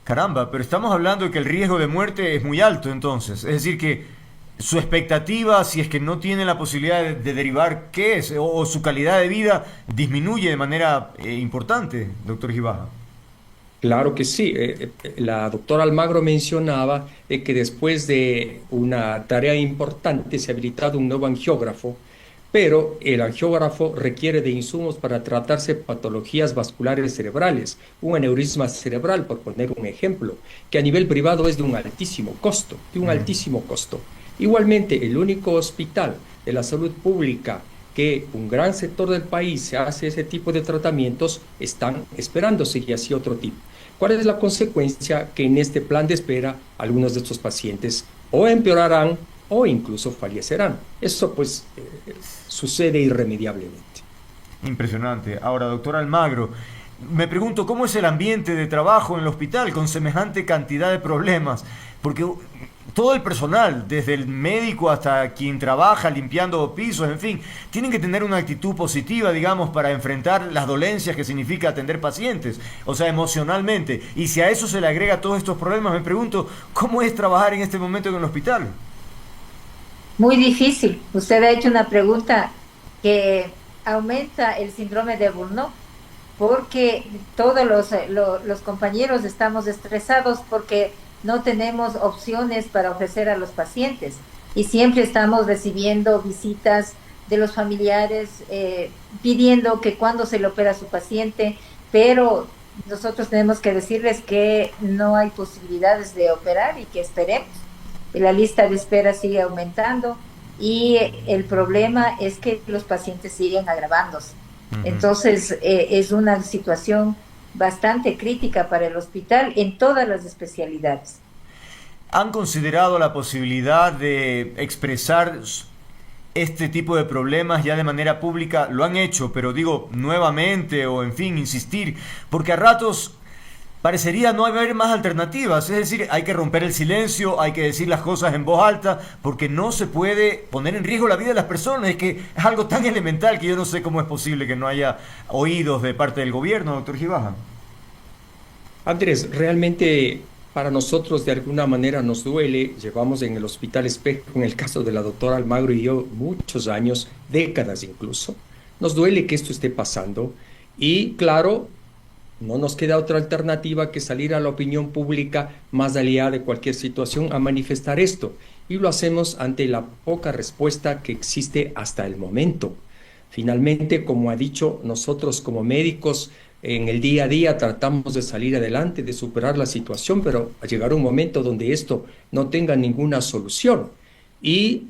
Speaker 1: Caramba, pero estamos hablando de que el riesgo de muerte es muy alto entonces. Es decir, que su expectativa, si es que no tiene la posibilidad de derivar, ¿qué es? O su calidad de vida disminuye de manera importante, doctor Gibaja.
Speaker 3: Claro que sí. La doctora Almagro mencionaba que después de una tarea importante se ha habilitado un nuevo angiógrafo, pero el angiógrafo requiere de insumos para tratarse patologías vasculares cerebrales, un aneurisma cerebral, por poner un ejemplo, que a nivel privado es de un altísimo costo, Igualmente, el único hospital de la salud pública que un gran sector del país se hace ese tipo de tratamientos, están esperándose y así otro tipo. ¿Cuál es la consecuencia? Que en este plan de espera algunos de estos pacientes o empeorarán o incluso fallecerán. Eso pues sucede irremediablemente.
Speaker 1: Impresionante. Ahora, doctor Almagro, me pregunto cómo es el ambiente de trabajo en el hospital con semejante cantidad de problemas, porque todo el personal, desde el médico hasta quien trabaja limpiando pisos, en fin, tienen que tener una actitud positiva, digamos, para enfrentar las dolencias que significa atender pacientes, o sea, emocionalmente. Y si a eso se le agrega todos estos problemas, me pregunto, ¿cómo es trabajar en este momento en el hospital?
Speaker 4: Muy difícil. Usted ha hecho una pregunta que aumenta el síndrome de Burnout, porque todos los compañeros estamos estresados porque no tenemos opciones para ofrecer a los pacientes y siempre estamos recibiendo visitas de los familiares pidiendo que cuando se le opera a su paciente, pero nosotros tenemos que decirles que no hay posibilidades de operar y que esperemos. La lista de espera sigue aumentando y el problema es que los pacientes siguen agravándose. Entonces es una situación bastante crítica para el hospital en todas las especialidades.
Speaker 1: ¿Han considerado la posibilidad de expresar este tipo de problemas ya de manera pública? Lo han hecho, pero digo nuevamente o en fin, insistir, porque a ratos parecería no haber más alternativas, es decir, hay que romper el silencio, hay que decir las cosas en voz alta, porque no se puede poner en riesgo la vida de las personas, es que es algo tan elemental que yo no sé cómo es posible que no haya oídos de parte del gobierno, doctor Gibaja.
Speaker 3: Andrés, realmente para nosotros de alguna manera nos duele. Llevamos en el Hospital Espejo, en el caso de la doctora Almagro y yo, muchos años, décadas incluso. Nos duele que esto esté pasando y claro, no nos queda otra alternativa que salir a la opinión pública más allá de cualquier situación a manifestar esto. Y lo hacemos ante la poca respuesta que existe hasta el momento. Finalmente, como ha dicho, nosotros como médicos en el día a día tratamos de salir adelante, de superar la situación, pero a llegar un momento donde esto no tenga ninguna solución. Y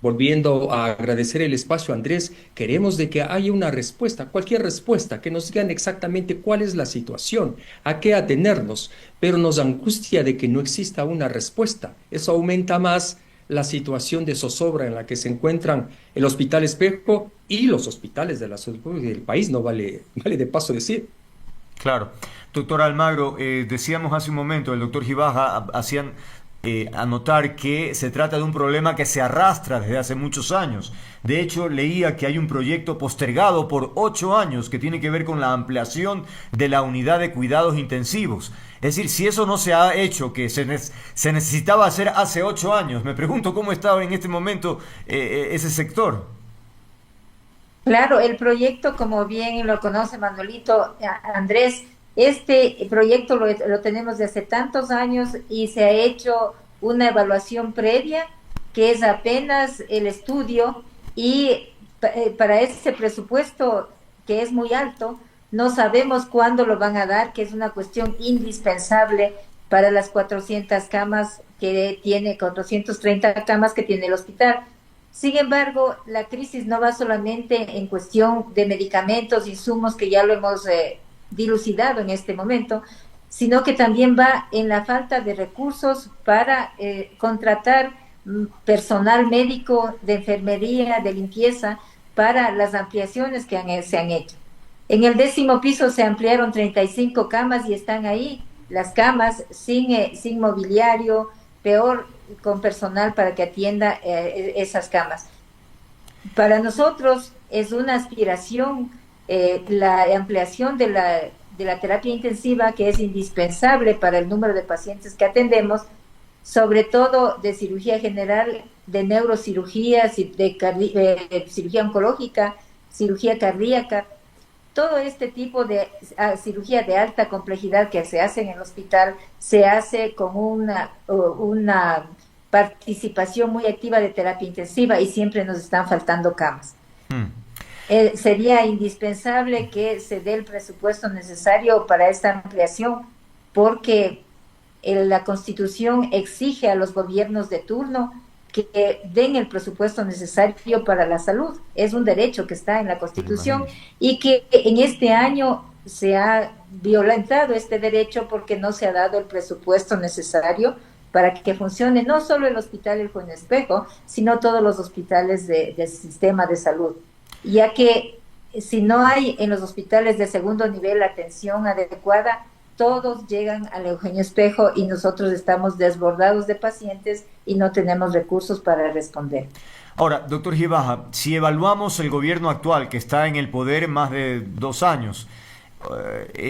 Speaker 3: volviendo a agradecer el espacio, Andrés, queremos de que haya una respuesta, cualquier respuesta, que nos digan exactamente cuál es la situación, a qué atenernos, pero nos angustia de que no exista una respuesta. Eso aumenta más la situación de zozobra en la que se encuentran el Hospital Espejo y los hospitales de la salud pública del país, no vale de paso decir.
Speaker 1: Claro. Doctor Almagro, decíamos hace un momento, el doctor Gibaja hacían anotar que se trata de un problema que se arrastra desde hace muchos años. De hecho, leía que hay un proyecto postergado por 8 años que tiene que ver con la ampliación de la unidad de cuidados intensivos. Es decir, si eso no se ha hecho, que se necesitaba hacer hace 8 años, me pregunto cómo está en este momento ese sector.
Speaker 4: Claro, el proyecto, como bien lo conoce Manuelito, Andrés, este proyecto lo tenemos desde hace tantos años y se ha hecho una evaluación previa, que es apenas el estudio, y para ese presupuesto, que es muy alto, no sabemos cuándo lo van a dar, que es una cuestión indispensable para las 400 camas que tiene, 430 camas que tiene el hospital. Sin embargo, la crisis no va solamente en cuestión de medicamentos, insumos, que ya lo hemos dilucidado en este momento, sino que también va en la falta de recursos para contratar personal médico, de enfermería, de limpieza, para las ampliaciones que se han hecho. En el 10º piso se ampliaron 35 camas y están ahí las camas sin mobiliario, peor con personal para que atienda esas camas. Para nosotros es una aspiración la ampliación de la terapia intensiva, que es indispensable para el número de pacientes que atendemos, sobre todo de cirugía general, de neurocirugía, de cirugía oncológica, cirugía cardíaca, todo este tipo de cirugía de alta complejidad que se hace en el hospital se hace con una participación muy activa de terapia intensiva y siempre nos están faltando camas. Sería indispensable que se dé el presupuesto necesario para esta ampliación, porque la Constitución exige a los gobiernos de turno que den el presupuesto necesario para la salud. Es un derecho que está en la Constitución y que en este año se ha violentado este derecho porque no se ha dado el presupuesto necesario para que funcione no solo el Hospital El Joven Espejo, sino todos los hospitales del sistema de salud. Ya que si no hay en los hospitales de segundo nivel atención adecuada, todos llegan al Eugenio Espejo y nosotros estamos desbordados de pacientes y no tenemos recursos para responder.
Speaker 1: Ahora, doctor Gibaja, si evaluamos el gobierno actual, que está en el poder más de 2 años,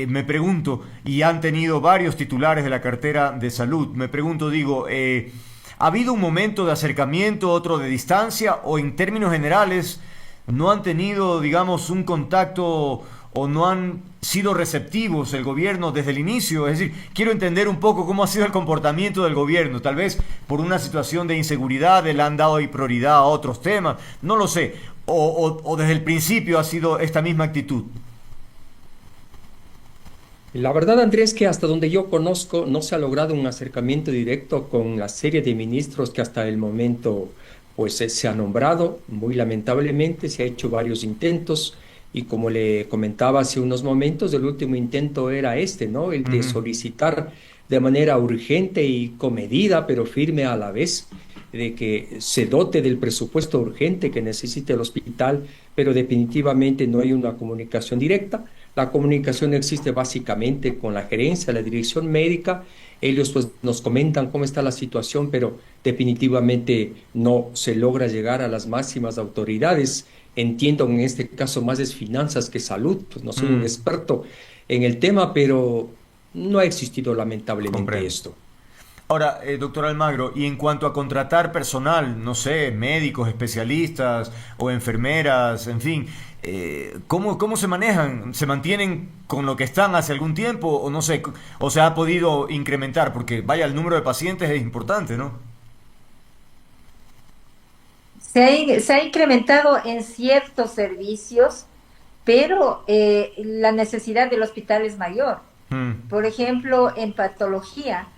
Speaker 1: me pregunto, y han tenido varios titulares de la cartera de salud, me pregunto, ¿ha habido un momento de acercamiento, otro de distancia, o en términos generales no han tenido, digamos, un contacto o no han sido receptivos el gobierno desde el inicio? Es decir, quiero entender un poco cómo ha sido el comportamiento del gobierno. Tal vez por una situación de inseguridad le han dado prioridad a otros temas, no lo sé. O desde el principio ha sido esta misma actitud.
Speaker 3: La verdad, Andrés, que hasta donde yo conozco no se ha logrado un acercamiento directo con la serie de ministros que hasta el momento pues se ha nombrado. Muy lamentablemente se ha hecho varios intentos. Y como le comentaba hace unos momentos, el último intento era ¿no? El de solicitar de manera urgente y comedida, pero firme a la vez, de que se dote del presupuesto urgente que necesita el hospital, pero definitivamente no hay una comunicación directa. La comunicación existe básicamente con la gerencia, la dirección médica. Ellos pues nos comentan cómo está la situación, pero definitivamente no se logra llegar a las máximas autoridades. Entiendo en este caso más es finanzas que salud, pues no soy un experto en el tema, pero no ha existido lamentablemente esto.
Speaker 1: Ahora, doctor Almagro, y en cuanto a contratar personal, no sé, médicos, especialistas o enfermeras, en fin, ¿cómo se manejan? ¿Se mantienen con lo que están hace algún tiempo o no sé, o se ha podido incrementar? Porque vaya, el número de pacientes es importante, ¿no?
Speaker 4: Se ha incrementado en ciertos servicios, pero la necesidad del hospital es mayor. Por ejemplo, en patología,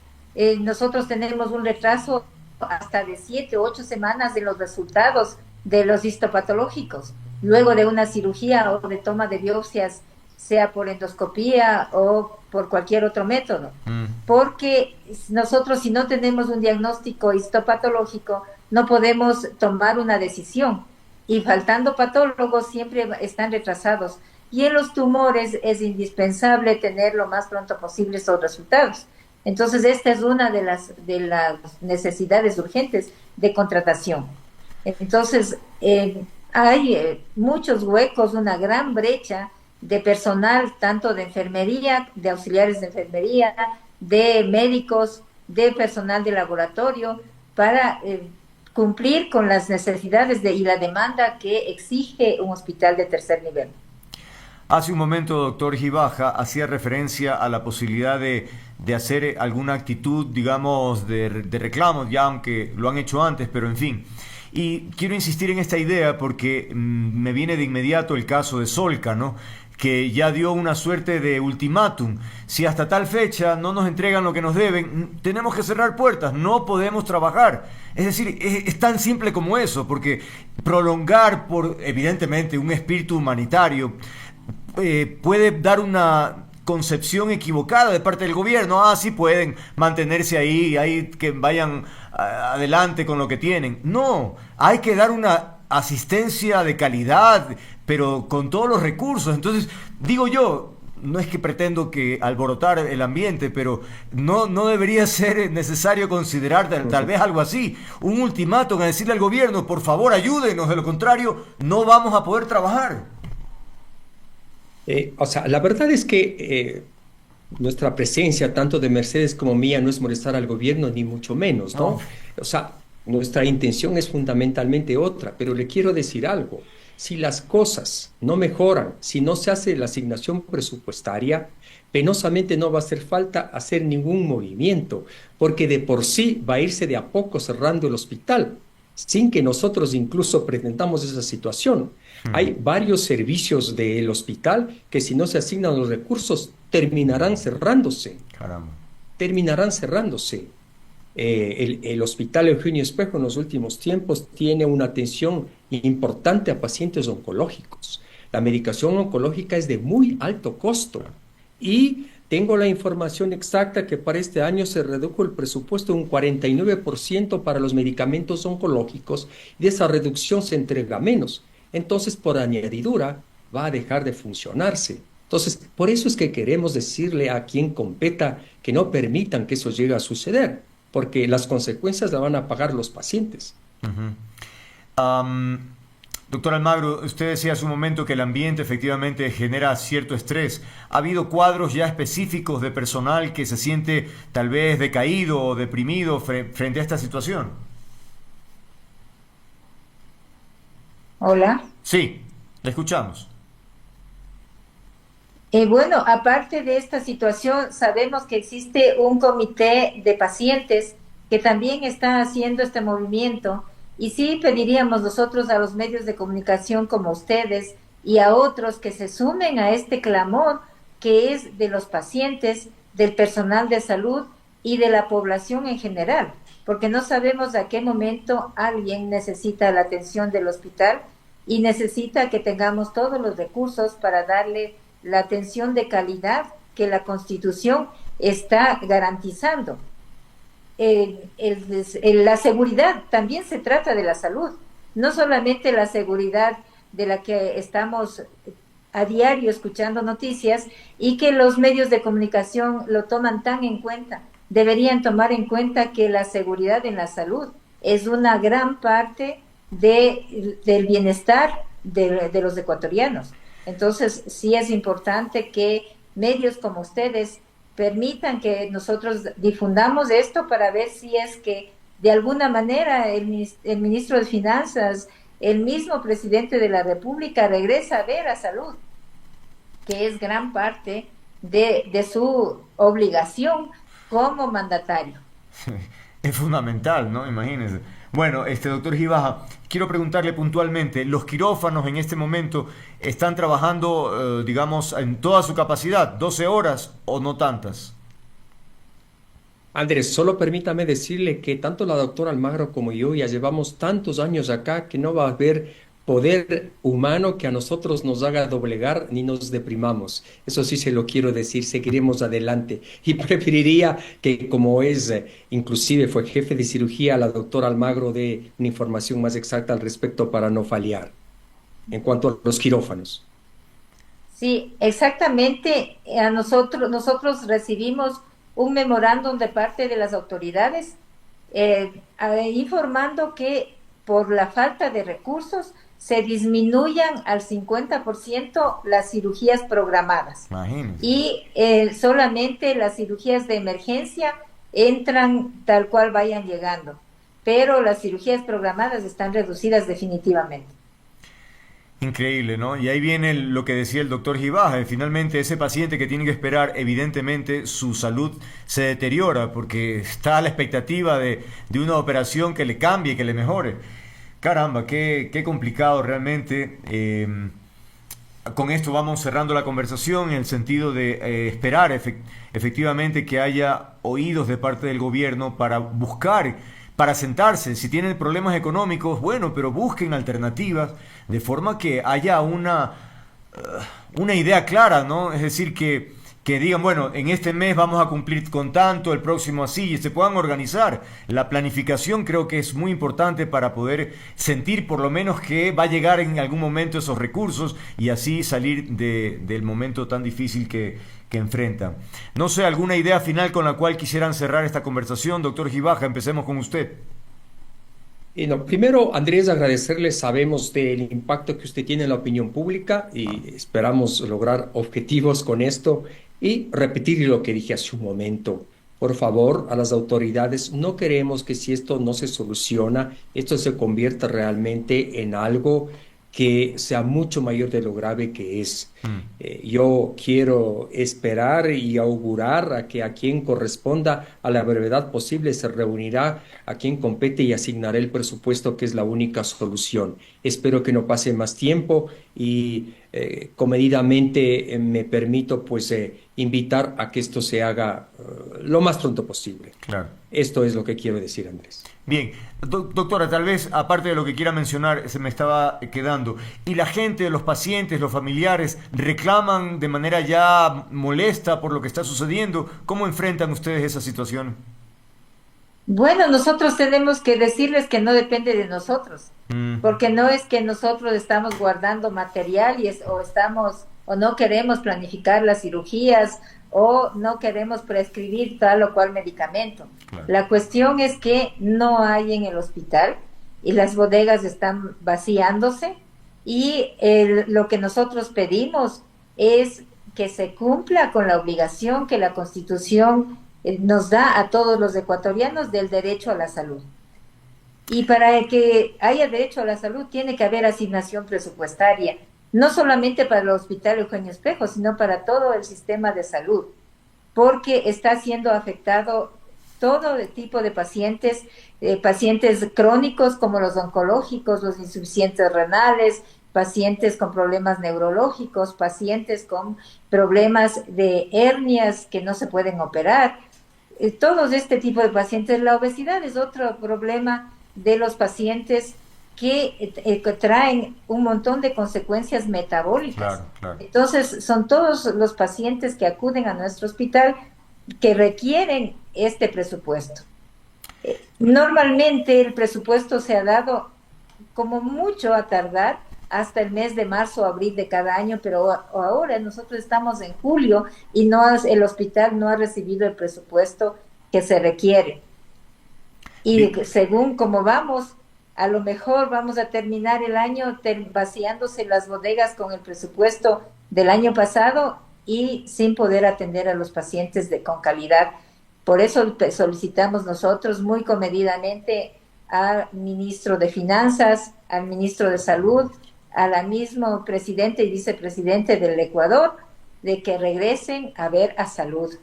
Speaker 4: nosotros tenemos un retraso hasta de 7 u 8 semanas de los resultados de los histopatológicos, luego de una cirugía o de toma de biopsias, sea por endoscopía o por cualquier otro método. Porque nosotros, si no tenemos un diagnóstico histopatológico, no podemos tomar una decisión, y faltando patólogos siempre están retrasados, y en los tumores es indispensable tener lo más pronto posible esos resultados. Entonces esta es una de las necesidades urgentes de contratación. Entonces hay muchos huecos, una gran brecha de personal, tanto de enfermería, de auxiliares de enfermería, de médicos, de personal de laboratorio, para cumplir con las necesidades y la demanda que exige un hospital de tercer nivel.
Speaker 1: Hace un momento, doctor Gibaja, hacía referencia a la posibilidad de hacer alguna actitud, digamos, de reclamo, ya aunque lo han hecho antes, pero en fin. Y quiero insistir en esta idea porque me viene de inmediato el caso de Solca, ¿no?, que ya dio una suerte de ultimátum. Si hasta tal fecha no nos entregan lo que nos deben, tenemos que cerrar puertas, no podemos trabajar. Es decir, es tan simple como eso, porque prolongar por, evidentemente, un espíritu humanitario puede dar una concepción equivocada de parte del gobierno. Sí pueden mantenerse ahí que vayan adelante con lo que tienen. No, hay que dar una asistencia de calidad, pero con todos los recursos. Entonces, digo yo, no es que pretendo que alborotar el ambiente, pero no debería ser necesario considerar tal vez algo así, un ultimátum a decirle al gobierno, por favor ayúdenos, de lo contrario no vamos a poder trabajar.
Speaker 3: O sea, la verdad es que nuestra presencia, tanto de Mercedes como mía, no es molestar al gobierno, ni mucho menos, ¿no?
Speaker 1: No.
Speaker 3: O sea, nuestra intención es fundamentalmente otra, pero le quiero decir algo. Si las cosas no mejoran, si no se hace la asignación presupuestaria, penosamente no va a hacer falta hacer ningún movimiento, porque de por sí va a irse de a poco cerrando el hospital, sin que nosotros incluso pretendamos esa situación. Hay varios servicios del hospital que si no se asignan los recursos terminarán cerrándose.
Speaker 1: Caramba.
Speaker 3: Terminarán cerrándose. El Hospital Eugenio Espejo en los últimos tiempos tiene una atención importante a pacientes oncológicos. La medicación oncológica es de muy alto costo y tengo la información exacta que para este año se redujo el presupuesto un 49% para los medicamentos oncológicos y de esa reducción se entrega menos. Entonces, por añadidura, va a dejar de funcionarse. Entonces, por eso es que queremos decirle a quien competa que no permitan que eso llegue a suceder, porque las consecuencias las van a pagar los pacientes.
Speaker 1: Doctor Almagro, usted decía hace un momento que el ambiente efectivamente genera cierto estrés. ¿Ha habido cuadros ya específicos de personal que se siente tal vez decaído o deprimido frente a esta situación?
Speaker 4: Hola.
Speaker 1: Sí, le escuchamos.
Speaker 4: Bueno, aparte de esta situación, sabemos que existe un comité de pacientes que también está haciendo este movimiento y sí pediríamos nosotros a los medios de comunicación como ustedes y a otros que se sumen a este clamor que es de los pacientes, del personal de salud y de la población en general, porque no sabemos a qué momento alguien necesita la atención del hospital y necesita que tengamos todos los recursos para darle la atención de calidad que la Constitución está garantizando. La seguridad también se trata de la salud, no solamente la seguridad de la que estamos a diario escuchando noticias y que los medios de comunicación lo toman tan en cuenta. Deberían tomar en cuenta que la seguridad en la salud es una gran parte del bienestar de los ecuatorianos. Entonces, sí es importante que medios como ustedes permitan que nosotros difundamos esto para ver si es que de alguna manera el ministro de Finanzas, el mismo presidente de la República regresa a ver a salud, que es gran parte de su obligación como mandatario.
Speaker 1: Es fundamental, ¿no? Imagínense. Bueno, doctor Gibaja, quiero preguntarle puntualmente, ¿los quirófanos en este momento están trabajando, digamos, en toda su capacidad, 12 horas o no tantas?
Speaker 3: Andrés, solo permítame decirle que tanto la doctora Almagro como yo ya llevamos tantos años acá que no va a haber poder humano que a nosotros nos haga doblegar ni nos deprimamos. Eso sí se lo quiero decir, seguiremos adelante. Y preferiría que, como es, inclusive fue jefe de cirugía, la doctora Almagro dé una información más exacta al respecto para no fallar. En cuanto a los quirófanos.
Speaker 4: Sí, exactamente. Nosotros recibimos un memorándum de parte de las autoridades informando que por la falta de recursos se disminuyan al 50% las cirugías programadas.
Speaker 1: Imagínense.
Speaker 4: Y solamente las cirugías de emergencia entran tal cual vayan llegando, pero las cirugías programadas están reducidas definitivamente.
Speaker 1: Increíble, ¿no? Y ahí viene lo que decía el doctor Gibaja. Finalmente, ese paciente que tiene que esperar, evidentemente, su salud se deteriora porque está a la expectativa de una operación que le cambie, que le mejore. Caramba, qué complicado realmente. Con esto vamos cerrando la conversación en el sentido de esperar efectivamente que haya oídos de parte del gobierno para buscar, para sentarse. Si tienen problemas económicos, bueno, pero busquen alternativas de forma que haya una idea clara, ¿no? Es decir, que que digan, bueno, en este mes vamos a cumplir con tanto, el próximo así, y se puedan organizar. La planificación creo que es muy importante para poder sentir por lo menos que va a llegar en algún momento esos recursos y así salir del momento tan difícil que enfrentan. No sé, ¿alguna idea final con la cual quisieran cerrar esta conversación? Doctor Gibaja, empecemos con usted.
Speaker 3: No, primero, Andrés, agradecerle. Sabemos del impacto que usted tiene en la opinión pública y esperamos lograr objetivos con esto y repetir lo que dije hace un momento. Por favor, a las autoridades, no queremos que si esto no se soluciona, esto se convierta realmente en algo que sea mucho mayor de lo grave que es.
Speaker 1: Mm,
Speaker 3: Yo quiero esperar y augurar a que a quien corresponda a la brevedad posible se reunirá a quien compete y asignará el presupuesto, que es la única solución. Espero que no pase más tiempo y comedidamente me permito pues invitar a que esto se haga lo más pronto posible.
Speaker 1: claro.
Speaker 3: Esto es lo que quiero decir, Andrés.
Speaker 1: Bien, doctora, tal vez aparte de lo que quiera mencionar, se me estaba quedando. ¿Y la gente, los pacientes, los familiares, reclaman de manera ya molesta por lo que está sucediendo? ¿Cómo enfrentan ustedes esa situación?
Speaker 4: Bueno, nosotros tenemos que decirles que no depende de nosotros,
Speaker 1: Mm,
Speaker 4: porque no es que nosotros estamos guardando material o estamos o no queremos planificar las cirugías o no queremos prescribir tal o cual medicamento.
Speaker 1: claro.
Speaker 4: La cuestión es que no hay en el hospital y las bodegas están vaciándose y lo que nosotros pedimos es que se cumpla con la obligación que la Constitución nos da a todos los ecuatorianos del derecho a la salud. Y para que haya derecho a la salud tiene que haber asignación presupuestaria, no solamente para el Hospital Eugenio Espejo, sino para todo el sistema de salud, porque está siendo afectado todo tipo de pacientes, pacientes crónicos como los oncológicos, los insuficientes renales, pacientes con problemas neurológicos, pacientes con problemas de hernias que no se pueden operar, todos este tipo de pacientes. La obesidad es otro problema de los pacientes que traen un montón de consecuencias metabólicas.
Speaker 1: Claro, claro.
Speaker 4: Entonces, son todos los pacientes que acuden a nuestro hospital que requieren este presupuesto. Normalmente el presupuesto se ha dado como mucho a tardar hasta el mes de marzo o abril de cada año, pero ahora nosotros estamos en julio y el hospital no ha recibido el presupuesto que se requiere. Y
Speaker 1: Bien.
Speaker 4: según cómo vamos, a lo mejor vamos a terminar el año vaciándose las bodegas con el presupuesto del año pasado y sin poder atender a los pacientes con calidad. Por eso solicitamos nosotros muy comedidamente al ministro de Finanzas, al ministro de Salud, a la mismo presidente y vicepresidente del Ecuador, de que regresen a ver a salud.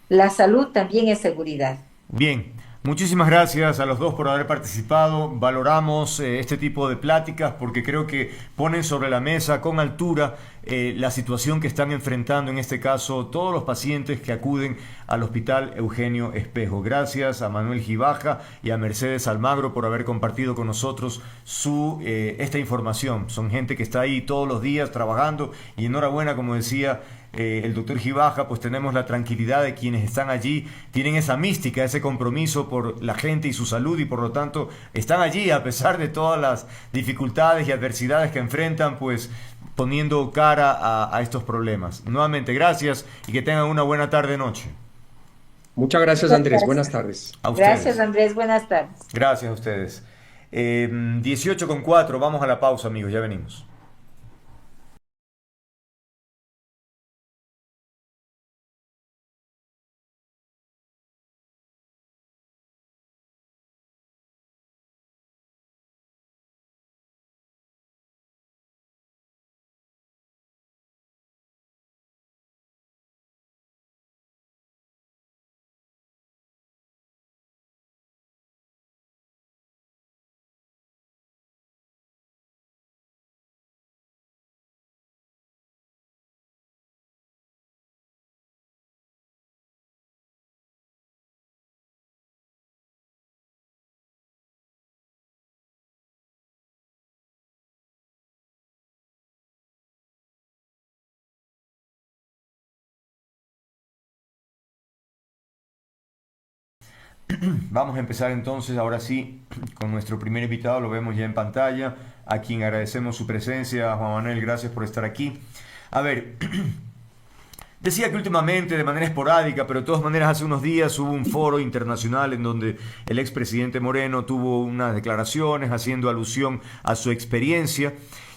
Speaker 4: La salud también es seguridad.
Speaker 1: Bien, muchísimas gracias a los dos por haber participado. Valoramos este tipo de pláticas porque creo que ponen sobre la mesa con altura la situación que están enfrentando, en este caso, todos los pacientes que acuden al Hospital Eugenio Espejo. Gracias a Manuel Gibaja y a Mercedes Almagro por haber compartido con nosotros esta información. Son gente que está ahí todos los días trabajando y enhorabuena, como decía el doctor Gibaja, pues tenemos la tranquilidad de quienes están allí, tienen esa mística, ese compromiso por la gente y su salud y por lo tanto están allí a pesar de todas las dificultades y adversidades que enfrentan, pues poniendo cara a estos problemas. Nuevamente, gracias y que tengan una buena tarde-noche.
Speaker 3: Muchas gracias,
Speaker 4: Muchas
Speaker 3: Andrés.
Speaker 4: gracias.
Speaker 3: Buenas tardes.
Speaker 1: A
Speaker 4: Gracias,
Speaker 1: ustedes.
Speaker 4: Andrés. Buenas tardes.
Speaker 1: Gracias a ustedes. 18:04, vamos a la pausa, amigos, ya venimos. vamos a empezar entonces, ahora sí, con nuestro primer invitado. Lo vemos ya en pantalla, a quien agradecemos su presencia. Juan Manuel, gracias por estar aquí. A ver, decía que últimamente, de manera esporádica, pero de todas maneras hace unos días hubo un foro internacional en donde el expresidente Moreno tuvo unas declaraciones haciendo alusión a su experiencia.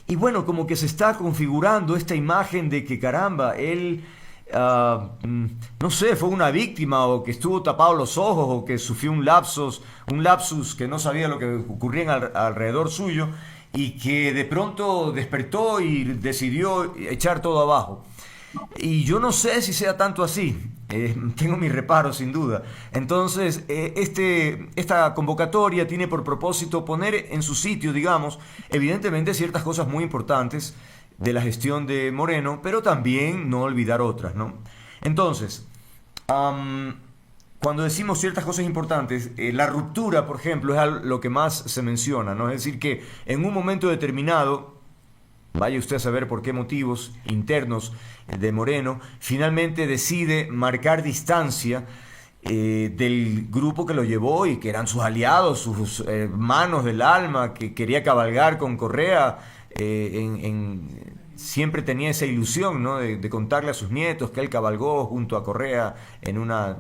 Speaker 1: Y bueno, como que se está configurando esta imagen de que, caramba, él, no sé, fue una víctima, o que estuvo tapado los ojos, o que sufrió un lapsus que no sabía lo que ocurría alrededor suyo, y que de pronto despertó y decidió echar todo abajo. Y yo no sé si sea tanto así. Tengo mis reparos, sin duda. Entonces, esta convocatoria tiene por propósito poner en su sitio, digamos, evidentemente ciertas cosas muy importantes de la gestión de Moreno, pero también no olvidar otras, ¿no? Entonces, cuando decimos ciertas cosas importantes, la ruptura, por ejemplo, es lo que más se menciona, ¿no? Es decir, que en un momento determinado, vaya usted a saber por qué motivos internos de Moreno, finalmente decide marcar distancia del grupo que lo llevó y que eran sus aliados, sus hermanos del alma, que quería cabalgar con Correa. Siempre tenía esa ilusión, ¿no?, de contarle a sus nietos que él cabalgó junto a Correa en una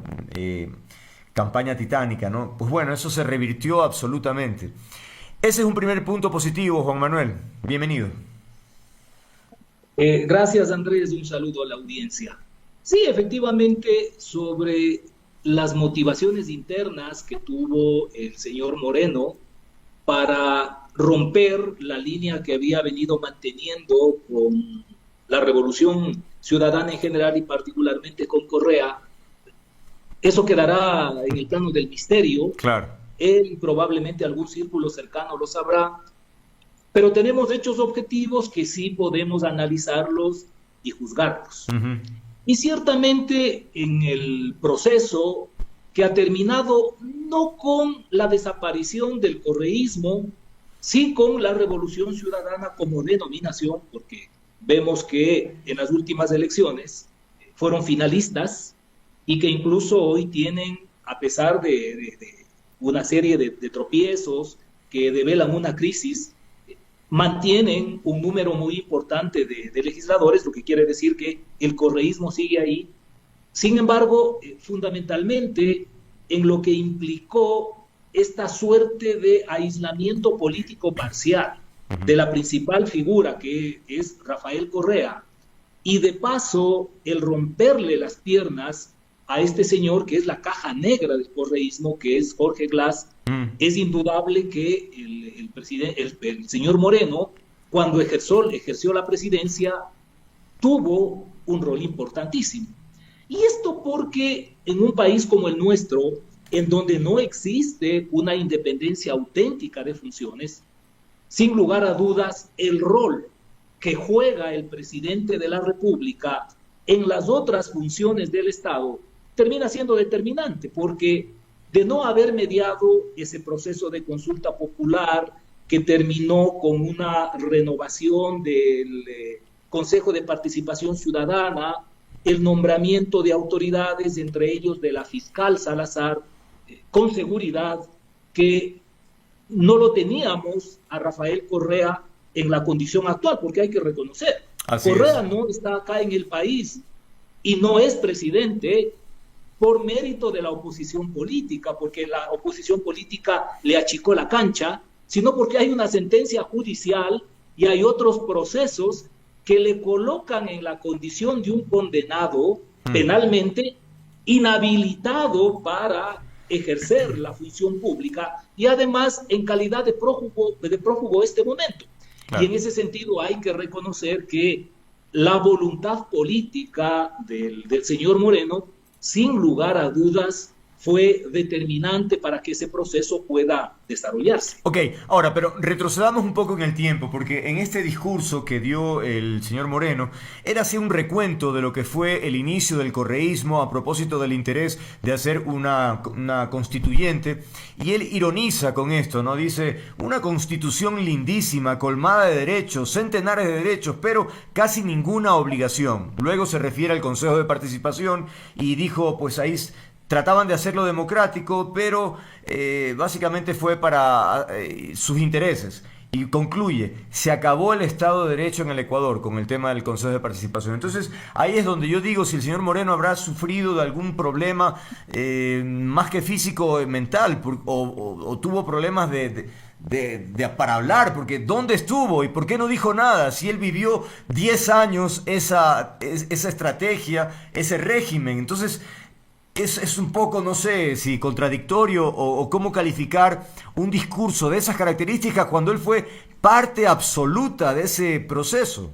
Speaker 1: campaña titánica, ¿no? Pues bueno, eso se revirtió absolutamente. Ese es un primer punto positivo, Juan Manuel. Bienvenido.
Speaker 5: Gracias, Andrés, un saludo a la audiencia. Sí, efectivamente, sobre las motivaciones internas que tuvo el señor Moreno para romper la línea que había venido manteniendo con la Revolución Ciudadana en general y particularmente con Correa, eso quedará en el plano del misterio.
Speaker 1: Claro.
Speaker 5: Él y probablemente algún círculo cercano lo sabrá. Pero tenemos hechos objetivos que sí podemos analizarlos y juzgarlos. Uh-huh. Y ciertamente en el proceso que ha terminado no con la desaparición del correísmo, sí con la Revolución Ciudadana como denominación, porque vemos que en las últimas elecciones fueron finalistas y que incluso hoy tienen, a pesar de una serie de tropiezos que develan una crisis, mantienen un número muy importante de legisladores, lo que quiere decir que el correísmo sigue ahí. Sin embargo, fundamentalmente en lo que implicó esta suerte de aislamiento político parcial de la principal figura, que es Rafael Correa, y de paso el romperle las piernas a este señor que es la caja negra del correísmo, que es Jorge Glass. Es indudable que el señor Moreno, cuando ejerció la presidencia, tuvo un rol importantísimo. Y esto porque en un país como el nuestro, en donde no existe una independencia auténtica de funciones, sin lugar a dudas, el rol que juega el presidente de la República en las otras funciones del Estado termina siendo determinante, porque de no haber mediado ese proceso de consulta popular que terminó con una renovación del Consejo de Participación Ciudadana, el nombramiento de autoridades, entre ellos de la fiscal Salazar, con seguridad que no lo teníamos a Rafael Correa en la condición actual, porque hay que reconocer, Correa no está acá en el país y no es presidente por mérito de la oposición política, porque la oposición política le achicó la cancha, sino porque hay una sentencia judicial y hay otros procesos que le colocan en la condición de un condenado penalmente inhabilitado para ejercer la función pública y además en calidad de prófugo este momento. Claro. Y en ese sentido hay que reconocer que la voluntad política del señor Moreno, sin lugar a dudas, fue determinante para que ese proceso pueda desarrollarse.
Speaker 1: Ok, ahora, pero retrocedamos un poco en el tiempo, porque en este discurso que dio el señor Moreno, era así un recuento de lo que fue el inicio del correísmo a propósito del interés de hacer una constituyente, y él ironiza con esto, ¿no? Dice, una constitución lindísima, colmada de derechos, centenares de derechos, pero casi ninguna obligación. Luego se refiere al Consejo de Participación y dijo, pues ahí trataban de hacerlo democrático, pero básicamente fue para sus intereses. Y concluye, se acabó el Estado de Derecho en el Ecuador con el tema del Consejo de Participación. Entonces, ahí es donde yo digo si el señor Moreno habrá sufrido de algún problema más que físico, mental, o tuvo problemas para hablar, porque ¿dónde estuvo y por qué no dijo nada? Si él vivió 10 años esa estrategia, ese régimen. Entonces, es un poco, no sé si contradictorio o cómo calificar un discurso de esas características cuando él fue parte absoluta de ese proceso.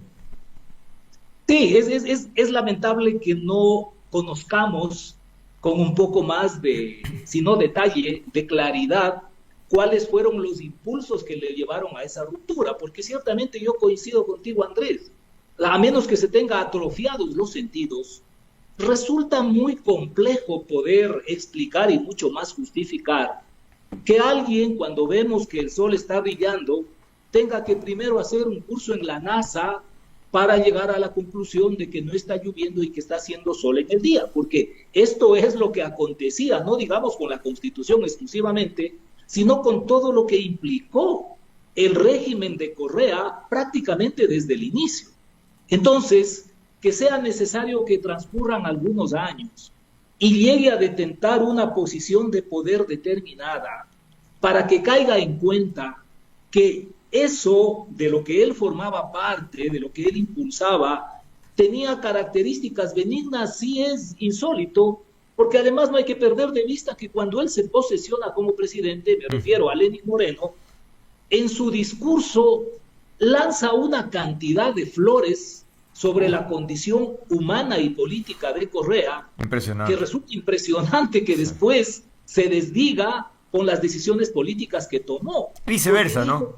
Speaker 5: Sí, es lamentable que no conozcamos con un poco más de, si no detalle, de claridad, cuáles fueron los impulsos que le llevaron a esa ruptura, porque ciertamente yo coincido contigo, Andrés, a menos que se tenga atrofiados los sentidos, resulta muy complejo poder explicar y mucho más justificar que alguien, cuando vemos que el sol está brillando, tenga que primero hacer un curso en la NASA para llegar a la conclusión de que no está lloviendo y que está haciendo sol en el día, porque esto es lo que acontecía, no digamos con la Constitución exclusivamente, sino con todo lo que implicó el régimen de Correa prácticamente desde el inicio. Entonces, que sea necesario que transcurran algunos años y llegue a detentar una posición de poder determinada para que caiga en cuenta que eso de lo que él formaba parte, de lo que él impulsaba, tenía características benignas, sí es insólito, porque además no hay que perder de vista que cuando él se posesiona como presidente, me refiero a Lenín Moreno, en su discurso lanza una cantidad de flores sobre la condición humana y política de Correa, que resulta impresionante que después se desdiga con las decisiones políticas que tomó.
Speaker 1: Viceversa, ¿no?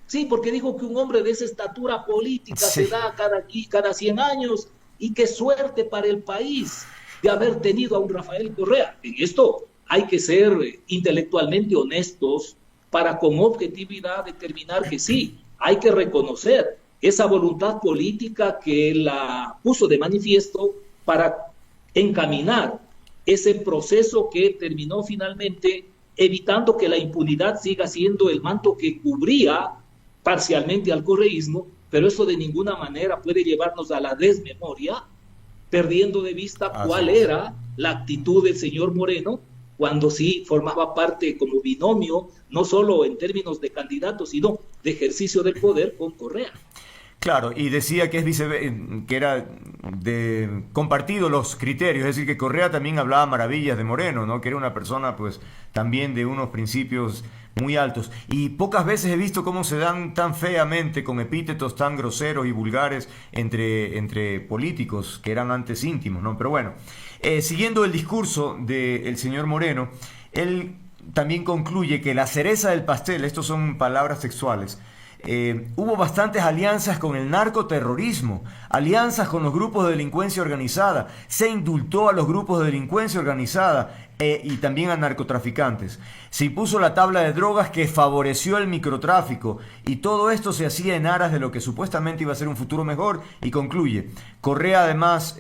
Speaker 5: Sí, porque dijo que un hombre de esa estatura política se da cada 100 años, y qué suerte para el país de haber tenido a un Rafael Correa. En esto hay que ser intelectualmente honestos para con objetividad determinar que sí, hay que reconocer esa voluntad política que la puso de manifiesto para encaminar ese proceso que terminó finalmente evitando que la impunidad siga siendo el manto que cubría parcialmente al correísmo, pero eso de ninguna manera puede llevarnos a la desmemoria, perdiendo de vista cuál era la actitud del señor Moreno cuando sí formaba parte como binomio, no solo en términos de candidato, sino de ejercicio del poder con Correa.
Speaker 1: Claro, y decía que que era de compartido los criterios, es decir, que Correa también hablaba maravillas de Moreno, ¿no? Que era una persona, pues, también de unos principios muy altos. Y pocas veces he visto cómo se dan tan feamente, con epítetos tan groseros y vulgares entre políticos que eran antes íntimos, ¿no? Pero bueno, siguiendo el discurso del señor Moreno, él también concluye que la cereza del pastel, estos son palabras textuales, hubo bastantes alianzas con el narcoterrorismo, alianzas con los grupos de delincuencia organizada, se indultó a los grupos de delincuencia organizada y también a narcotraficantes. Se impuso la tabla de drogas que favoreció el microtráfico y todo esto se hacía en aras de lo que supuestamente iba a ser un futuro mejor. Y concluye, Correa además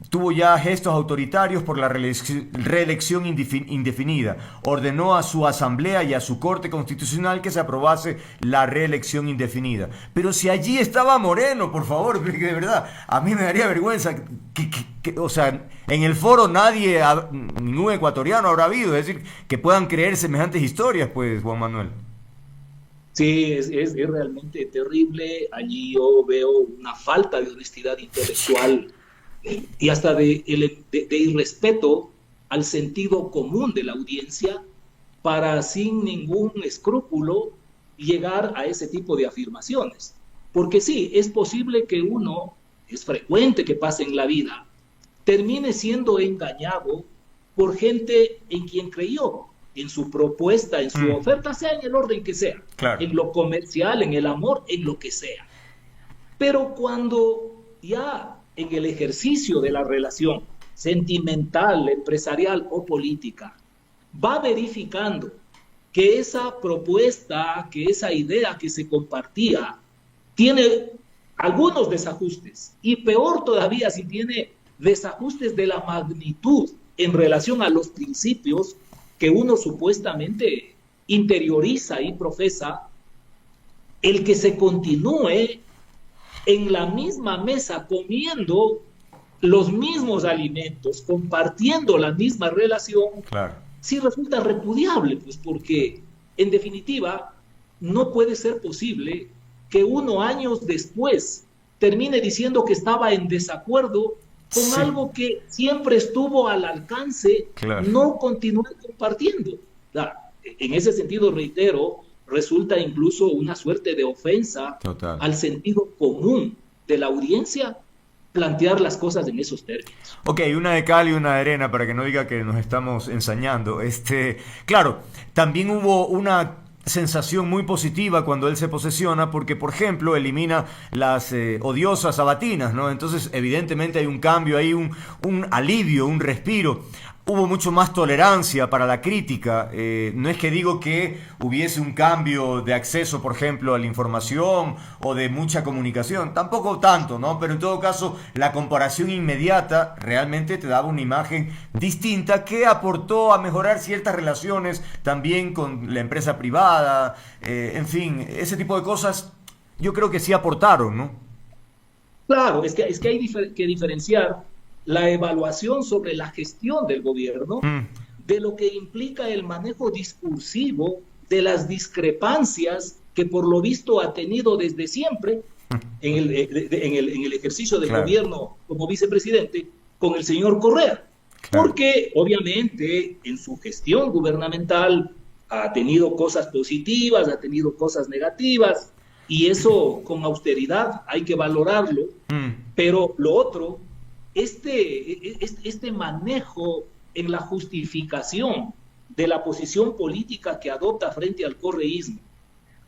Speaker 1: tuvo ya gestos autoritarios por la reelección indefinida. Ordenó a su asamblea y a su corte constitucional que se aprobase la reelección indefinida. Pero si allí estaba Moreno, por favor, porque de verdad, a mí me daría vergüenza o sea, en el foro ningún ecuatoriano habrá habido, es decir, que puedan creer semejantes historias, pues, Juan Manuel.
Speaker 5: Sí, es realmente terrible. Allí yo veo una falta de honestidad intelectual y hasta de irrespeto al sentido común de la audiencia para, sin ningún escrúpulo, llegar a ese tipo de afirmaciones. Porque sí, es posible que uno, es frecuente que pase en la vida, termine siendo engañado por gente en quien creyó, en su propuesta, en su oferta, sea en el orden que sea, claro, en lo comercial, en el amor, en lo que sea. Pero cuando ya en el ejercicio de la relación sentimental, empresarial o política, va verificando que esa propuesta, que esa idea que se compartía, tiene algunos desajustes, y peor todavía si tiene desajustes de la magnitud en relación a los principios que uno supuestamente interioriza y profesa, el que se continúe en la misma mesa comiendo los mismos alimentos, compartiendo la misma relación,
Speaker 1: Claro.
Speaker 5: sí resulta repudiable, pues porque en definitiva no puede ser posible que uno años después termine diciendo que estaba en desacuerdo con
Speaker 1: Sí.
Speaker 5: algo que siempre estuvo al alcance,
Speaker 1: Claro.
Speaker 5: no continuar compartiendo. En ese sentido, reitero, resulta incluso una suerte de ofensa
Speaker 1: Total.
Speaker 5: al sentido común de la audiencia plantear las cosas en esos términos.
Speaker 1: Ok, una de cal y una de arena para que no diga que nos estamos ensañando. Claro, también hubo una sensación muy positiva cuando él se posesiona porque, por ejemplo, elimina las odiosas sabatinas, ¿no? Entonces, evidentemente hay un cambio, hay un alivio, un respiro. Hubo mucho más tolerancia para la crítica. No es que digo que hubiese un cambio de acceso, por ejemplo, a la información o de mucha comunicación. Tampoco tanto, ¿no? Pero en todo caso, la comparación inmediata realmente te daba una imagen distinta que aportó a mejorar ciertas relaciones también con la empresa privada. En fin, ese tipo de cosas yo creo que sí aportaron, ¿no?
Speaker 5: Claro, es que hay que diferenciar la evaluación sobre la gestión del gobierno de lo que implica el manejo discursivo de las discrepancias que por lo visto ha tenido desde siempre en el ejercicio del
Speaker 1: Claro.
Speaker 5: gobierno como vicepresidente con el señor Correa.
Speaker 1: Claro.
Speaker 5: Porque obviamente en su gestión gubernamental ha tenido cosas positivas, ha tenido cosas negativas, y eso con austeridad hay que valorarlo, pero lo otro, este manejo en la justificación de la posición política que adopta frente al correísmo,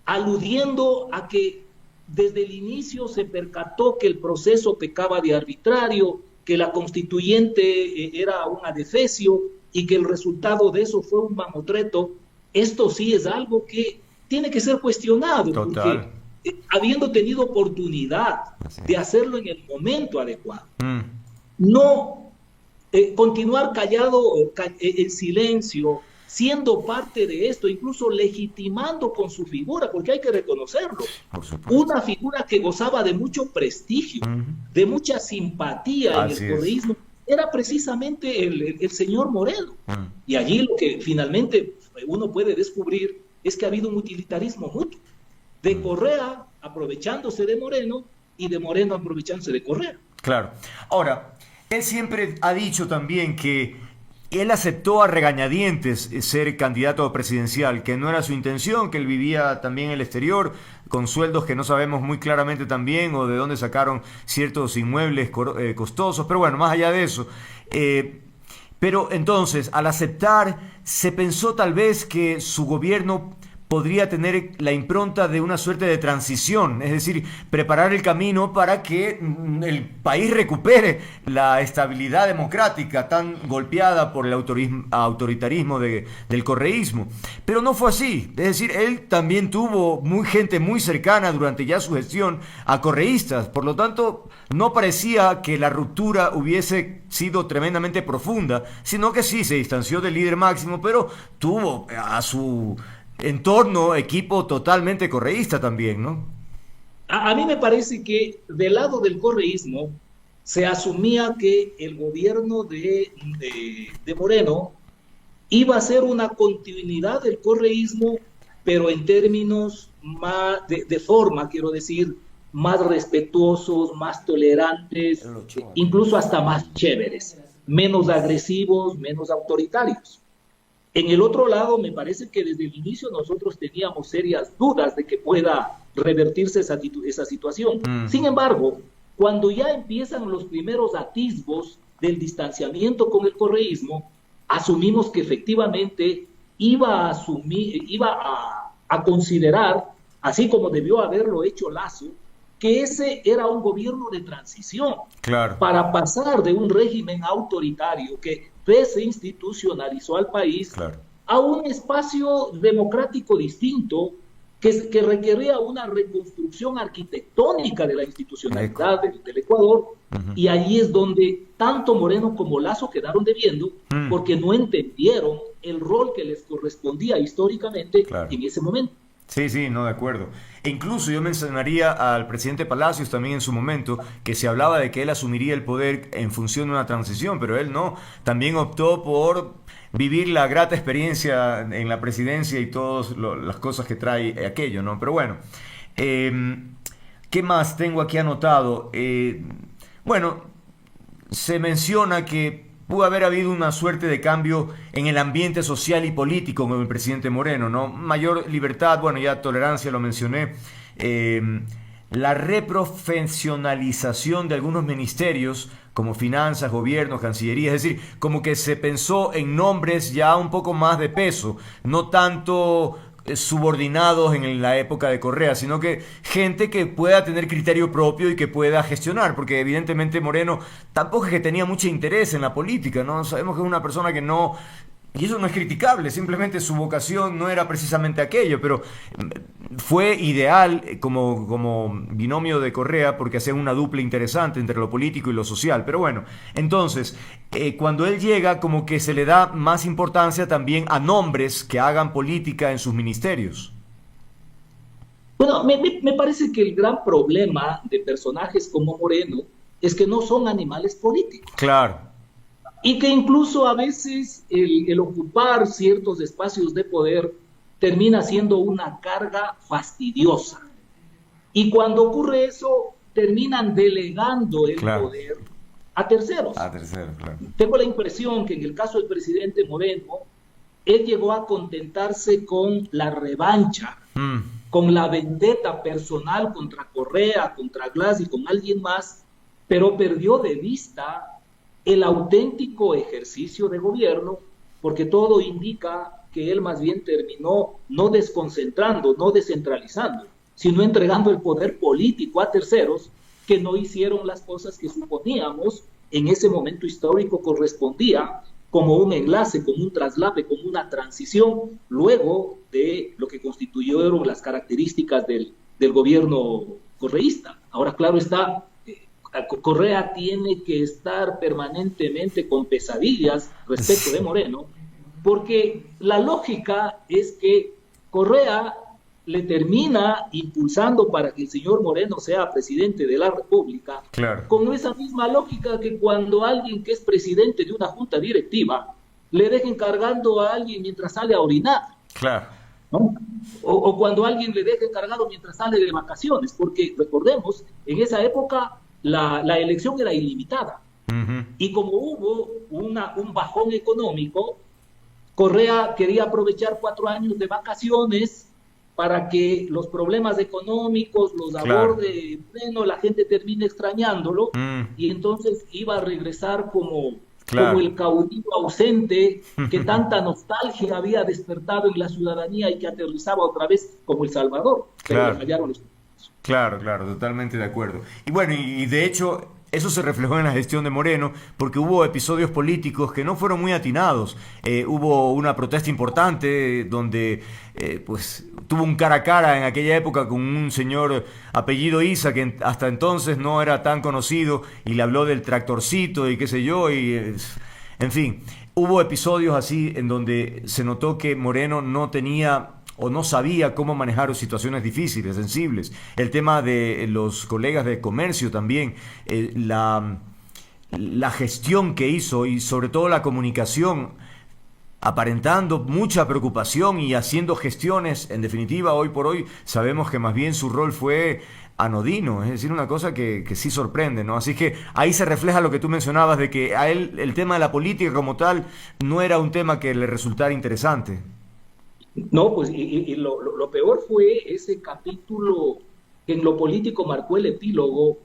Speaker 5: aludiendo a que desde el inicio se percató que el proceso pecaba de arbitrario, que la constituyente era un adefesio y que el resultado de eso fue un mamotreto. Esto sí es algo que tiene que ser cuestionado.
Speaker 1: Total.
Speaker 5: Porque habiendo tenido oportunidad de hacerlo en el momento adecuado, no continuar callado en silencio, siendo parte de esto, incluso legitimando con su figura, porque hay que reconocerlo,
Speaker 1: Por supuesto.
Speaker 5: una figura que gozaba de mucho prestigio, de mucha simpatía
Speaker 1: Así
Speaker 5: en el
Speaker 1: es.
Speaker 5: correísmo, era precisamente el señor Moreno. Y allí lo que finalmente uno puede descubrir es que ha habido un utilitarismo mutuo, de Correa aprovechándose de Moreno y de Moreno aprovechándose de Correa.
Speaker 1: Claro. Ahora, él siempre ha dicho también que él aceptó a regañadientes ser candidato presidencial, que no era su intención, que él vivía también en el exterior, con sueldos que no sabemos muy claramente también, o de dónde sacaron ciertos inmuebles costosos, pero bueno, más allá de eso. Pero entonces, al aceptar, se pensó tal vez que su gobierno podría tener la impronta de una suerte de transición, es decir, preparar el camino para que el país recupere la estabilidad democrática tan golpeada por el autoritarismo del correísmo. Pero no fue así, es decir, él también tuvo gente muy cercana durante ya su gestión a correístas, por lo tanto no parecía que la ruptura hubiese sido tremendamente profunda, sino que sí se distanció del líder máximo, pero tuvo a su entorno, equipo totalmente correísta también, ¿no?
Speaker 5: A mí me parece que del lado del correísmo se asumía que el gobierno de Moreno iba a ser una continuidad del correísmo, pero en términos más de forma, quiero decir, más respetuosos, más tolerantes, incluso hasta más chéveres, menos agresivos, menos autoritarios. En el otro lado, me parece que desde el inicio nosotros teníamos serias dudas de que pueda revertirse esa situación. Sin embargo, cuando ya empiezan los primeros atisbos del distanciamiento con el correísmo, asumimos que efectivamente iba a considerar, así como debió haberlo hecho Lasso, que ese era un gobierno de transición,
Speaker 1: claro,
Speaker 5: para pasar de un régimen autoritario que desinstitucionalizó al país,
Speaker 1: claro,
Speaker 5: a un espacio democrático distinto que requería una reconstrucción arquitectónica de la institucionalidad del Ecuador, y allí es donde tanto Moreno como Lasso quedaron debiendo, porque no entendieron el rol que les correspondía históricamente en ese momento.
Speaker 1: Sí, sí, no, de acuerdo. E incluso yo mencionaría al presidente Palacios también en su momento, que se hablaba de que él asumiría el poder en función de una transición, pero él no. También optó por vivir la grata experiencia en la presidencia y todas las cosas que trae aquello, ¿no? Pero bueno, ¿qué más tengo aquí anotado? Bueno, se menciona que pudo haber habido una suerte de cambio en el ambiente social y político con el presidente Moreno, ¿no? Mayor libertad, bueno, ya tolerancia lo mencioné, la reprofesionalización de algunos ministerios como finanzas, gobierno, cancillería, es decir, como que se pensó en nombres ya un poco más de peso, no tanto subordinados en la época de Correa, sino que gente que pueda tener criterio propio y que pueda gestionar, porque evidentemente Moreno tampoco es que tenía mucho interés en la política, ¿no? Sabemos que es una persona que no, y eso no es criticable, simplemente su vocación no era precisamente aquello, pero fue ideal como binomio de Correa porque hacía una dupla interesante entre lo político y lo social. Pero bueno, entonces, cuando él llega, como que se le da más importancia también a nombres que hagan política en sus ministerios.
Speaker 5: Bueno, me parece que el gran problema de personajes como Moreno es que no son animales políticos.
Speaker 1: Claro.
Speaker 5: Y que incluso a veces el ocupar ciertos espacios de poder termina siendo una carga fastidiosa. Y cuando ocurre eso, terminan delegando el poder a terceros.
Speaker 1: A terceros, claro.
Speaker 5: Tengo la impresión que en el caso del presidente Moreno, él llegó a contentarse con la revancha, con la vendetta personal contra Correa, contra Glass y con alguien más, pero perdió de vista el auténtico ejercicio de gobierno, porque todo indica que él más bien terminó no desconcentrando, no descentralizando, sino entregando el poder político a terceros que no hicieron las cosas que suponíamos en ese momento histórico correspondía como un enlace, como un traslape, como una transición, luego de lo que constituyeron las características del gobierno correísta. Ahora, claro está, Correa tiene que estar permanentemente con pesadillas respecto de Moreno, porque la lógica es que Correa le termina impulsando para que el señor Moreno sea presidente de la República, con esa misma lógica que cuando alguien que es presidente de una junta directiva le deja encargando a alguien mientras sale a orinar.
Speaker 1: Claro.
Speaker 5: ¿No? O cuando alguien le deja encargado mientras sale de vacaciones, porque recordemos, en esa época la elección era ilimitada. Y como hubo un bajón económico, Correa quería aprovechar 4 años de vacaciones para que los problemas económicos los aborde pleno, la gente termine extrañándolo, y entonces iba a regresar como el caudillo ausente que tanta nostalgia había despertado en la ciudadanía y que aterrizaba otra vez como El Salvador. Pero le fallaron los...
Speaker 1: Claro, totalmente de acuerdo. Y bueno, y de hecho eso se reflejó en la gestión de Moreno, porque hubo episodios políticos que no fueron muy atinados. Hubo una protesta importante donde pues tuvo un cara a cara en aquella época con un señor apellido Isa, que hasta entonces no era tan conocido, y le habló del tractorcito y qué sé yo, y en fin, hubo episodios así en donde se notó que Moreno no tenía o no sabía cómo manejar situaciones difíciles, sensibles. El tema de los colegas de comercio también, la gestión que hizo y sobre todo la comunicación, aparentando mucha preocupación y haciendo gestiones, en definitiva, hoy por hoy sabemos que más bien su rol fue anodino, es decir, una cosa que sí sorprende, ¿no? Así que ahí se refleja lo que tú mencionabas, de que a él el tema de la política como tal no era un tema que le resultara interesante.
Speaker 5: No, pues y lo peor fue ese capítulo que en lo político marcó el epílogo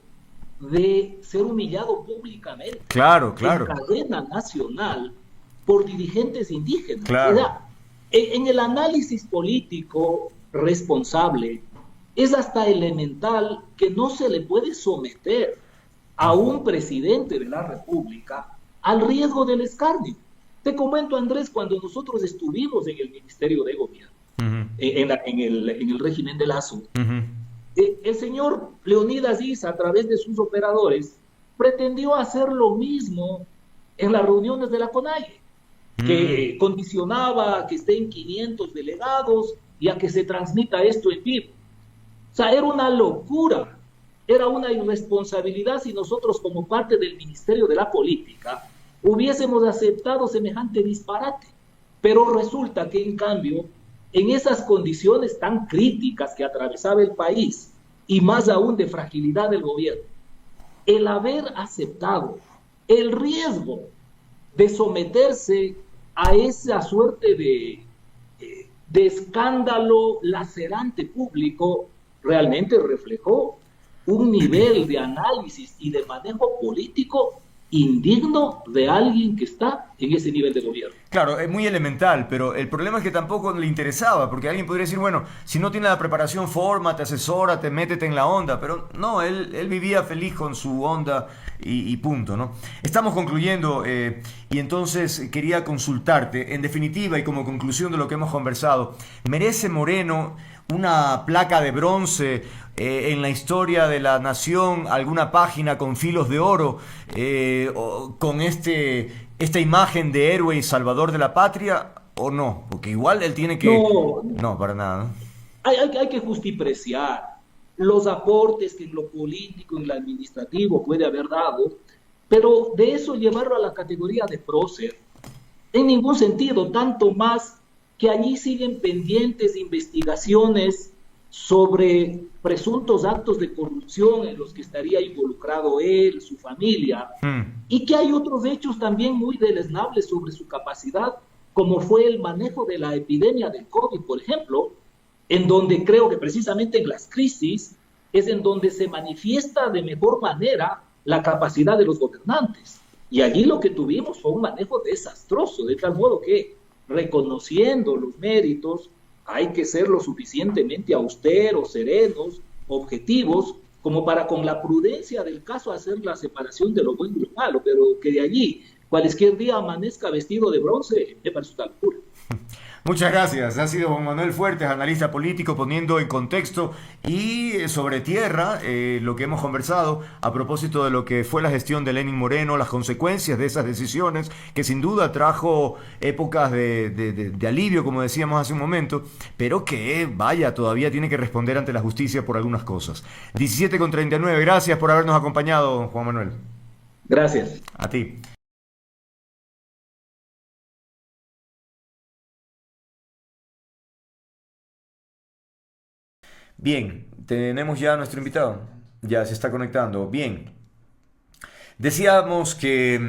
Speaker 5: de ser humillado públicamente en cadena nacional por dirigentes indígenas. O sea, en el análisis político responsable es hasta elemental que no se le puede someter a un presidente de la República al riesgo del escarnio. Te comento, Andrés, cuando nosotros estuvimos en el Ministerio de Gobierno, en el régimen de Lazo. El señor Leonidas Issa, a través de sus operadores, pretendió hacer lo mismo en las reuniones de la CONAIE, que condicionaba a que estén 500 delegados y a que se transmita esto en vivo. O sea, era una locura, era una irresponsabilidad si nosotros como parte del Ministerio de la Política hubiésemos aceptado semejante disparate. Pero resulta que en cambio, en esas condiciones tan críticas que atravesaba el país, y más aún de fragilidad del gobierno, el haber aceptado el riesgo de someterse a esa suerte de escándalo lacerante público, realmente reflejó un nivel de análisis y de manejo político indigno de alguien que está en ese nivel de gobierno.
Speaker 1: Claro, es muy elemental, pero el problema es que tampoco le interesaba, porque alguien podría decir, bueno, si no tiene la preparación, fórmate, asesórate, métete en la onda, pero no, él vivía feliz con su onda y punto, ¿no? Estamos concluyendo y entonces quería consultarte, en definitiva y como conclusión de lo que hemos conversado, ¿merece Moreno una placa de bronce en la historia de la nación, alguna página con filos de oro, con esta imagen de héroe y salvador de la patria, o no? Porque igual él tiene que... No, para nada, ¿no?
Speaker 5: Hay que justipreciar los aportes que en lo político, en lo administrativo puede haber dado, pero de eso llevarlo a la categoría de prócer, en ningún sentido, tanto más que allí siguen pendientes investigaciones sobre presuntos actos de corrupción en los que estaría involucrado él, su familia, y que hay otros hechos también muy deleznables sobre su capacidad, como fue el manejo de la epidemia del COVID, por ejemplo, en donde creo que precisamente en las crisis es en donde se manifiesta de mejor manera la capacidad de los gobernantes. Y allí lo que tuvimos fue un manejo desastroso, de tal modo que, reconociendo los méritos, hay que ser lo suficientemente austeros, serenos, objetivos, como para con la prudencia del caso hacer la separación de lo bueno y lo malo, pero que de allí cualquier día amanezca vestido de bronce, me parece una locura.
Speaker 1: Muchas gracias. Ha sido Juan Manuel Fuertes, analista político, poniendo en contexto y sobre tierra lo que hemos conversado a propósito de lo que fue la gestión de Lenín Moreno, las consecuencias de esas decisiones, que sin duda trajo épocas de alivio, como decíamos hace un momento, pero que, vaya, todavía tiene que responder ante la justicia por algunas cosas. 17:39. Gracias por habernos acompañado, Juan Manuel.
Speaker 5: Gracias.
Speaker 1: A ti. Bien, tenemos ya a nuestro invitado. Ya se está conectando. Bien. Decíamos que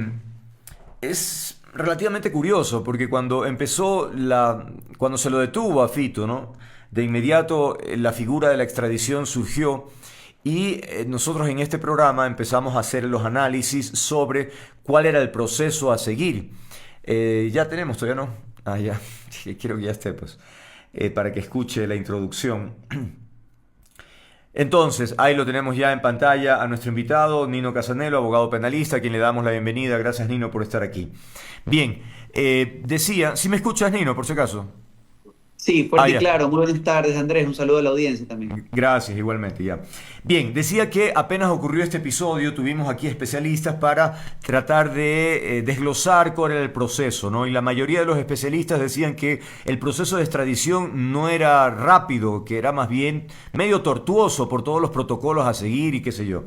Speaker 1: es relativamente curioso porque cuando cuando se lo detuvo a Fito, ¿no? De inmediato la figura de la extradición surgió y nosotros en este programa empezamos a hacer los análisis sobre cuál era el proceso a seguir. Ya tenemos, todavía no. Ah, ya. Quiero que ya esté, pues, para que escuche la introducción. Entonces, ahí lo tenemos ya en pantalla a nuestro invitado, Nino Casanelo, abogado penalista, a quien le damos la bienvenida. Gracias, Nino, por estar aquí. Bien, decía, ¿si me escuchas, Nino, por si acaso?
Speaker 6: Sí, fuerte y claro. Muy buenas tardes, Andrés. Un saludo a la audiencia también.
Speaker 1: Gracias, igualmente, ya. Bien, decía que apenas ocurrió este episodio, tuvimos aquí especialistas para tratar de desglosar cuál era el proceso, ¿no? Y la mayoría de los especialistas decían que el proceso de extradición no era rápido, que era más bien medio tortuoso por todos los protocolos a seguir y qué sé yo.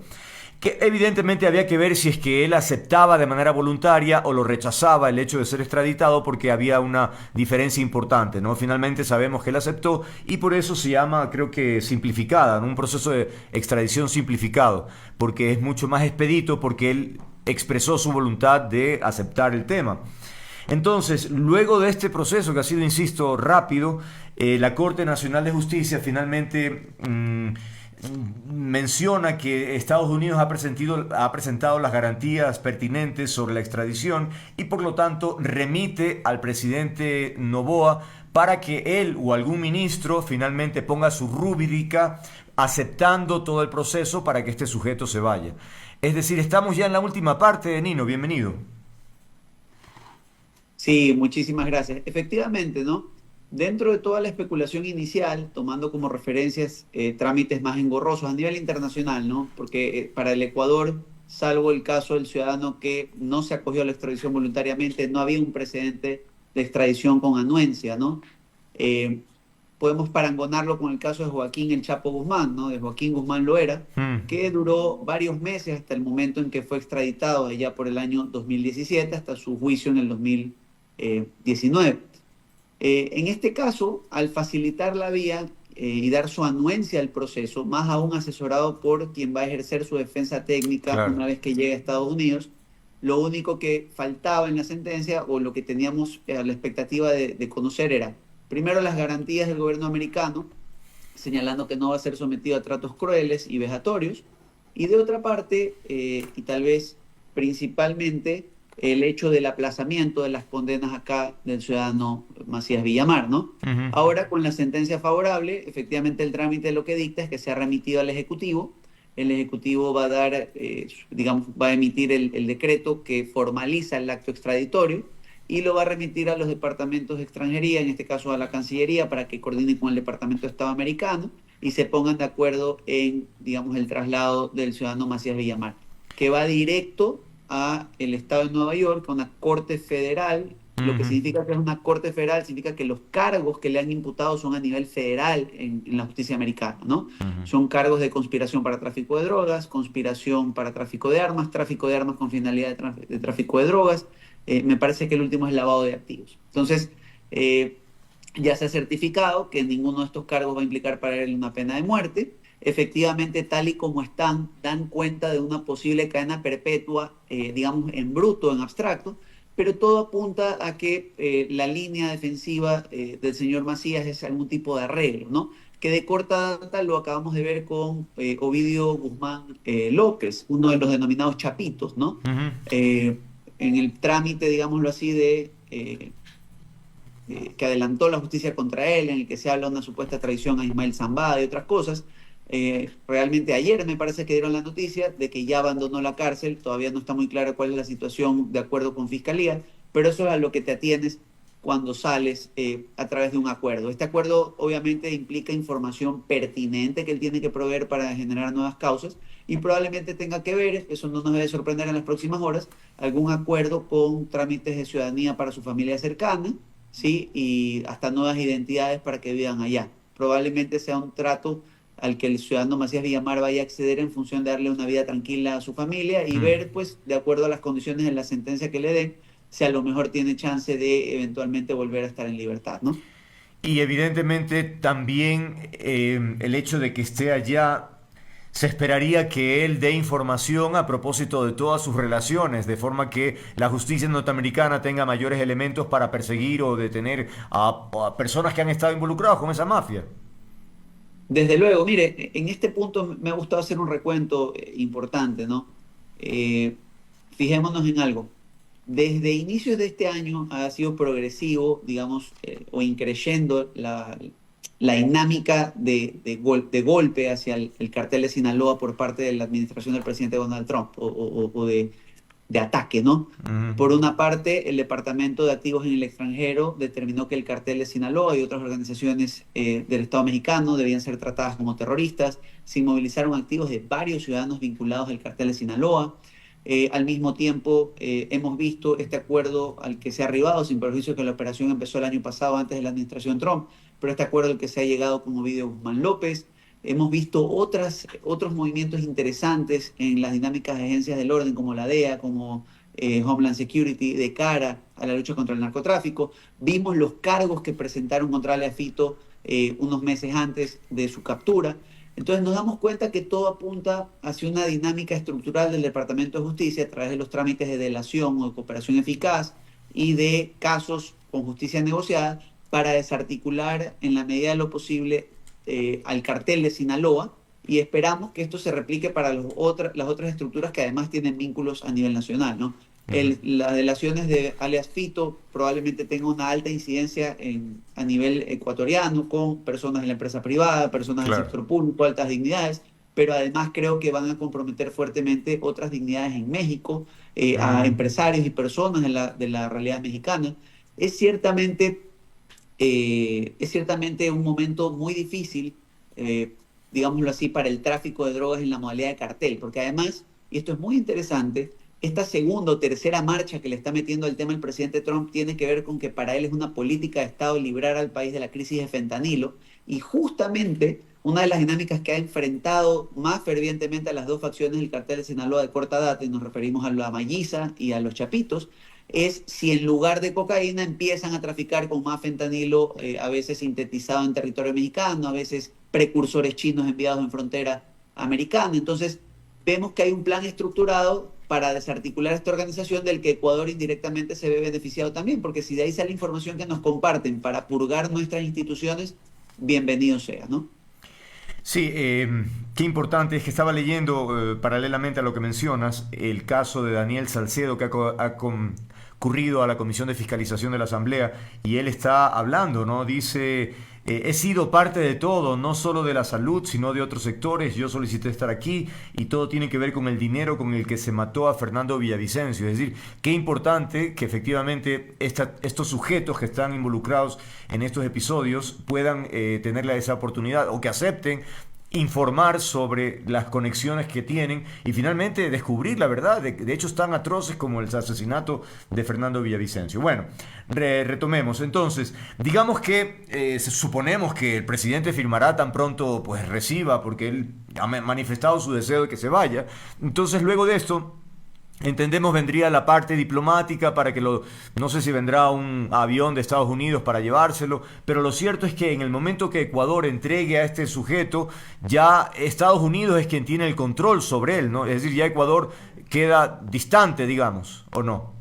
Speaker 1: Que evidentemente había que ver si es que él aceptaba de manera voluntaria o lo rechazaba el hecho de ser extraditado, porque había una diferencia importante, ¿no? Finalmente sabemos que él aceptó y por eso se llama, creo que simplificada, ¿no? Un proceso de extradición simplificado, porque es mucho más expedito, porque él expresó su voluntad de aceptar el tema. Entonces, luego de este proceso que ha sido, insisto, rápido, la Corte Nacional de Justicia finalmente menciona que Estados Unidos ha presentado las garantías pertinentes sobre la extradición y por lo tanto remite al presidente Noboa para que él o algún ministro finalmente ponga su rúbrica aceptando todo el proceso para que este sujeto se vaya. Es decir, estamos ya en la última parte, Nino, bienvenido.
Speaker 6: Sí, muchísimas gracias. Efectivamente, ¿no? dentro de toda la especulación inicial, tomando como referencias trámites más engorrosos a nivel internacional, ¿no? Porque para el Ecuador, salvo el caso del ciudadano que no se acogió a la extradición voluntariamente, no había un precedente de extradición con anuencia, ¿no? Podemos parangonarlo con el caso de Joaquín El Chapo Guzmán, ¿no? De Joaquín Guzmán Loera, que duró varios meses hasta el momento en que fue extraditado allá por el año 2017 hasta su juicio en el 2019. En este caso, al facilitar la vía y dar su anuencia al proceso, más aún asesorado por quien va a ejercer su defensa técnica
Speaker 1: Claro.
Speaker 6: una vez que llegue a Estados Unidos, lo único que faltaba en la sentencia o lo que teníamos a la expectativa de conocer era, primero, las garantías del gobierno americano, señalando que no va a ser sometido a tratos crueles y vejatorios, y de otra parte, y tal vez principalmente, el hecho del aplazamiento de las condenas acá del ciudadano Macías Villamar, ¿no? Ahora, con la sentencia favorable, efectivamente el trámite lo que dicta es que se ha remitido al Ejecutivo. El Ejecutivo va a dar, digamos, va a emitir el decreto que formaliza el acto extraditorio y lo va a remitir a los departamentos de extranjería, en este caso a la Cancillería, para que coordinen con el Departamento de Estado americano y se pongan de acuerdo en, digamos, el traslado del ciudadano Macías Villamar, que va directo a el Estado de Nueva York, a una corte federal. Lo que significa que es una corte federal significa que los cargos que le han imputado son a nivel federal en la justicia americana, ¿no? Son cargos de conspiración para tráfico de drogas, conspiración para tráfico de armas con finalidad de tráfico de drogas. Me parece que el último es lavado de activos. Entonces, ya se ha certificado que ninguno de estos cargos va a implicar para él una pena de muerte. Efectivamente, tal y como están, dan cuenta de una posible cadena perpetua, digamos, en bruto, en abstracto, pero todo apunta a que la línea defensiva del señor Macías es algún tipo de arreglo, ¿no? Que de corta data lo acabamos de ver con Ovidio Guzmán López, uno de los denominados chapitos, ¿no? En el trámite, digámoslo así, que adelantó la justicia contra él, en el que se habla de una supuesta traición a Ismael Zambada y otras cosas. Realmente ayer me parece que dieron la noticia de que ya abandonó la cárcel. Todavía no está muy clara cuál es la situación de acuerdo con Fiscalía, pero eso es a lo que te atienes cuando sales a través de un acuerdo. Este acuerdo obviamente implica información pertinente que él tiene que proveer para generar nuevas causas y probablemente tenga que ver, eso no nos debe sorprender en las próximas horas, algún acuerdo con trámites de ciudadanía para su familia cercana, ¿sí? Y hasta nuevas identidades para que vivan allá. Probablemente sea un trato al que el ciudadano Macías Villamar vaya a acceder en función de darle una vida tranquila a su familia y ver, pues, de acuerdo a las condiciones de la sentencia que le den, si a lo mejor tiene chance de eventualmente volver a estar en libertad, ¿no?
Speaker 1: Y evidentemente también el hecho de que esté allá, se esperaría que él dé información a propósito de todas sus relaciones, de forma que la justicia norteamericana tenga mayores elementos para perseguir o detener a personas que han estado involucradas con esa mafia.
Speaker 6: Desde luego, mire, en este punto me ha gustado hacer un recuento importante, ¿no? Fijémonos en algo. Desde inicios de este año ha sido progresivo, digamos, o increyendo la dinámica de golpe hacia el cartel de Sinaloa por parte de la administración del presidente Donald Trump, o de ataque, ¿no? Por una parte, el Departamento de Activos en el Extranjero determinó que el cartel de Sinaloa y otras organizaciones del Estado mexicano debían ser tratadas como terroristas. Se inmovilizaron activos de varios ciudadanos vinculados al cartel de Sinaloa. Al mismo tiempo, hemos visto este acuerdo al que se ha arribado, sin perjuicio que la operación empezó el año pasado antes de la administración Trump, pero este acuerdo al que se ha llegado con Ovidio Guzmán López. Hemos visto otros movimientos interesantes en las dinámicas de agencias del orden, como la DEA, como Homeland Security, de cara a la lucha contra el narcotráfico. Vimos los cargos que presentaron contra alias Fito unos meses antes de su captura. Entonces nos damos cuenta que todo apunta hacia una dinámica estructural del Departamento de Justicia a través de los trámites de delación o de cooperación eficaz y de casos con justicia negociada para desarticular en la medida de lo posible al cartel de Sinaloa, y esperamos que esto se replique para las otras estructuras que además tienen vínculos a nivel nacional, ¿no? Las delaciones de alias Fito probablemente tengan una alta incidencia a nivel ecuatoriano, con personas de la empresa privada, personas del sector público, altas dignidades, pero además creo que van a comprometer fuertemente otras dignidades en México, a empresarios y personas de la realidad mexicana. Es ciertamente Es ciertamente un momento muy difícil, digámoslo así, para el tráfico de drogas en la modalidad de cartel, porque además, y esto es muy interesante, esta segunda o tercera marcha que le está metiendo el tema el presidente Trump tiene que ver con que para él es una política de Estado librar al país de la crisis de fentanilo, y justamente una de las dinámicas que ha enfrentado más fervientemente a las dos facciones del cartel de Sinaloa de corta data, y nos referimos a la Malliza y a los Chapitos, es si en lugar de cocaína empiezan a traficar con más fentanilo, a veces sintetizado en territorio mexicano, a veces precursores chinos enviados en frontera americana. Entonces, vemos que hay un plan estructurado para desarticular esta organización del que Ecuador indirectamente se ve beneficiado también, porque si de ahí sale información que nos comparten para purgar nuestras instituciones, bienvenido sea, ¿no?
Speaker 1: Sí, qué importante es que estaba leyendo paralelamente a lo que mencionas el caso de Daniel Salcedo que ha concurrido a la Comisión de Fiscalización de la Asamblea y él está hablando, ¿no? Dice, he sido parte de todo, no solo de la salud, sino de otros sectores, yo solicité estar aquí y todo tiene que ver con el dinero con el que se mató a Fernando Villavicencio. Es decir, qué importante que efectivamente estos sujetos que están involucrados en estos episodios puedan tener esa oportunidad o que acepten informar sobre las conexiones que tienen y finalmente descubrir la verdad de hechos tan atroces como el asesinato de Fernando Villavicencio. Bueno, retomemos. Entonces, digamos que suponemos que el presidente firmará tan pronto pues reciba, porque él ha manifestado su deseo de que se vaya. Entonces, luego de esto, entendemos vendría la parte diplomática para que no sé si vendrá un avión de Estados Unidos para llevárselo, pero lo cierto es que en el momento que Ecuador entregue a este sujeto, ya Estados Unidos es quien tiene el control sobre él, ¿no? Es decir, ya Ecuador queda distante, digamos, ¿o no?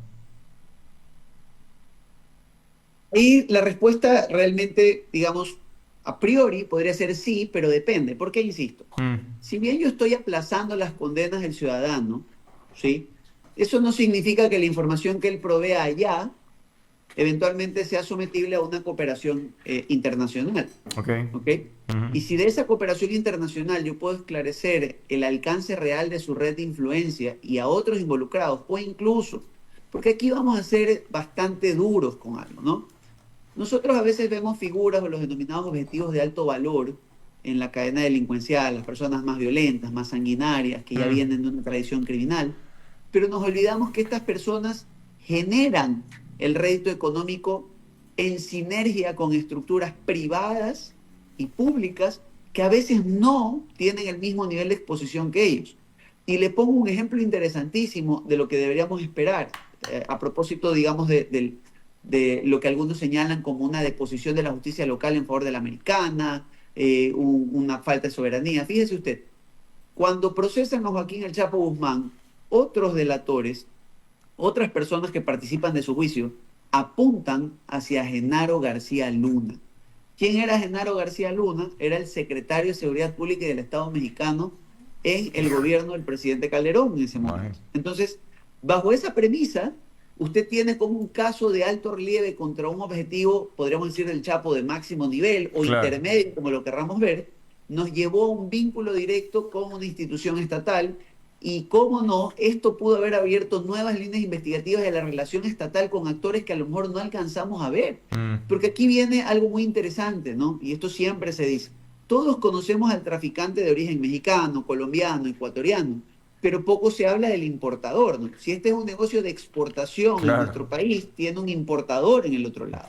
Speaker 6: Y la respuesta realmente, digamos, a priori podría ser sí, pero depende. ¿Por qué insisto? Si bien yo estoy aplazando las condenas del ciudadano, ¿sí? Eso no significa que la información que él provea allá eventualmente sea sometible a una cooperación internacional.
Speaker 1: Okay.
Speaker 6: Y si de esa cooperación internacional yo puedo esclarecer el alcance real de su red de influencia y a otros involucrados, o incluso, porque aquí vamos a ser bastante duros con algo, ¿no? Nosotros a veces vemos figuras o los denominados objetivos de alto valor en la cadena delincuencial, las personas más violentas, más sanguinarias, que ya vienen de una tradición criminal, pero nos olvidamos que estas personas generan el rédito económico en sinergia con estructuras privadas y públicas que a veces no tienen el mismo nivel de exposición que ellos. Y le pongo un ejemplo interesantísimo de lo que deberíamos esperar, a propósito, digamos, de lo que algunos señalan como una deposición de la justicia local en favor de la americana, una falta de soberanía. Fíjese usted, cuando procesan a Joaquín El Chapo Guzmán, otros delatores, otras personas que participan de su juicio, apuntan hacia Genaro García Luna. ¿Quién era Genaro García Luna? Era el secretario de Seguridad Pública y del Estado mexicano en el gobierno del presidente Calderón en ese momento. Entonces, bajo esa premisa, usted tiene como un caso de alto relieve contra un objetivo, podríamos decir, del Chapo de máximo nivel o intermedio, como lo querramos ver, nos llevó a un vínculo directo con una institución estatal. Y cómo no, esto pudo haber abierto nuevas líneas investigativas de la relación estatal con actores que a lo mejor no alcanzamos a ver. Porque aquí viene algo muy interesante, ¿no? Y esto siempre se dice. Todos conocemos al traficante de origen mexicano, colombiano, ecuatoriano, pero poco se habla del importador, ¿no? Si este es un negocio de exportación en nuestro país, tiene un importador en el otro lado.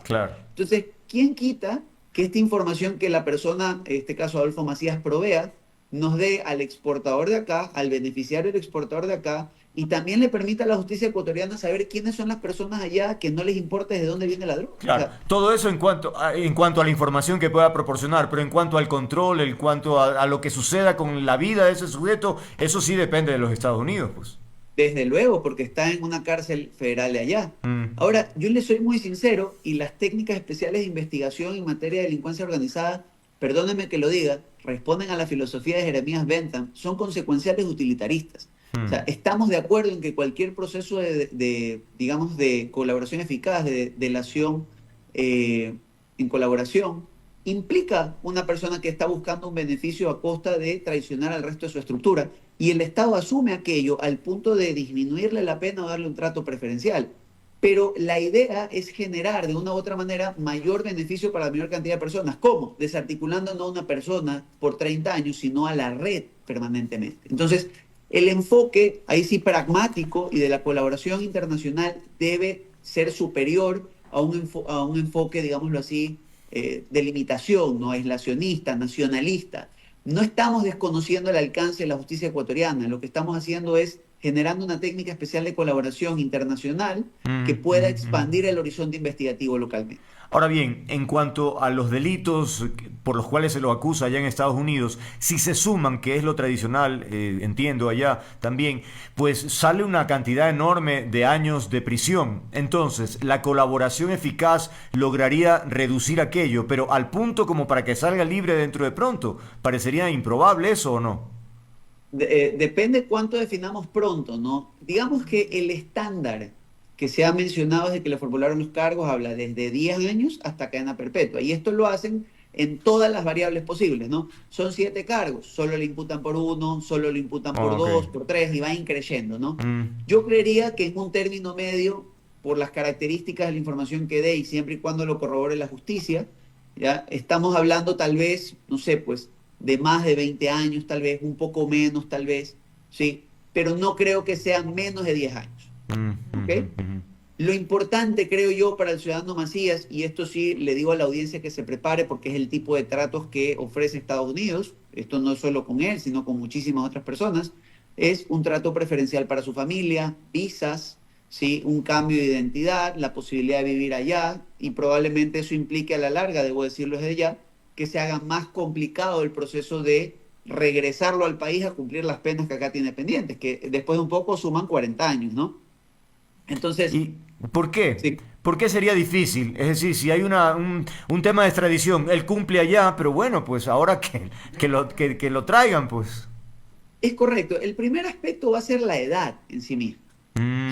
Speaker 6: Entonces, ¿quién quita que esta información que la persona, en este caso Adolfo Macías, provea, nos dé al exportador de acá, al beneficiario del exportador de acá, y también le permita a la justicia ecuatoriana saber quiénes son las personas allá que no les importa de dónde viene la droga?
Speaker 1: Claro, o sea, todo eso en cuanto a la información que pueda proporcionar, pero en cuanto al control, en cuanto a lo que suceda con la vida de ese sujeto, eso sí depende de los Estados Unidos, pues.
Speaker 6: Desde luego, porque está en una cárcel federal de allá. Ahora, yo le soy muy sincero, y las técnicas especiales de investigación en materia de delincuencia organizada, perdóneme que lo diga, responden a la filosofía de Jeremías Bentham, son consecuenciales utilitaristas. O sea, estamos de acuerdo en que cualquier proceso digamos, de colaboración eficaz, de delación en colaboración, implica una persona que está buscando un beneficio a costa de traicionar al resto de su estructura, y el Estado asume aquello al punto de disminuirle la pena o darle un trato preferencial. pero la idea es generar de una u otra manera mayor beneficio para la mayor cantidad de personas. ¿Cómo? Desarticulando no a una persona por 30 años, sino a la red permanentemente. Entonces, el enfoque, ahí sí pragmático y de la colaboración internacional debe ser superior a un enfoque, digámoslo así, de limitación, ¿no? Aislacionista, nacionalista. No estamos desconociendo el alcance de la justicia ecuatoriana, lo que estamos haciendo es generando una técnica especial de colaboración internacional que pueda expandir el horizonte investigativo localmente.
Speaker 1: Ahora bien, en cuanto a los delitos por los cuales se lo acusa allá en Estados Unidos, si se suman, que es lo tradicional, entiendo allá también, pues sale una cantidad enorme de años de prisión. Entonces, la colaboración eficaz lograría reducir aquello, pero al punto como para que salga libre dentro de pronto. ¿Parecería improbable eso o no?
Speaker 6: Depende cuánto definamos pronto, ¿no? Digamos que el estándar que se ha mencionado desde que le formularon los cargos habla desde 10 años hasta cadena perpetua. Y esto lo hacen en todas las variables posibles, ¿no? Son 7 cargos, solo le imputan por 1, solo le imputan por 2, por 3 y va increyendo, ¿no? Yo creería que en un término medio, por las características de la información que dé y siempre y cuando lo corrobore la justicia, ¿ya? Estamos hablando tal vez, no sé, pues de más de 20 años, tal vez, un poco menos, tal vez, ¿sí? Pero no creo que sean menos de 10 años. ¿Okay? Lo importante, creo yo, para el ciudadano Macías, y esto sí le digo a la audiencia que se prepare porque es el tipo de tratos que ofrece Estados Unidos, esto no es solo con él, sino con muchísimas otras personas, es un trato preferencial para su familia, visas, ¿sí? Un cambio de identidad, la posibilidad de vivir allá, y probablemente eso implique a la larga, debo decirlo desde ya, que se haga más complicado el proceso de regresarlo al país a cumplir las penas que acá tiene pendientes, que después de un poco suman 40 años, ¿no? Entonces...
Speaker 1: ¿Y por qué?
Speaker 6: Sí.
Speaker 1: ¿Por qué sería difícil? Es decir, si hay un tema de extradición, él cumple allá, pero bueno, pues ahora que lo traigan, pues.
Speaker 6: Es correcto. El primer aspecto va a ser la edad en sí misma.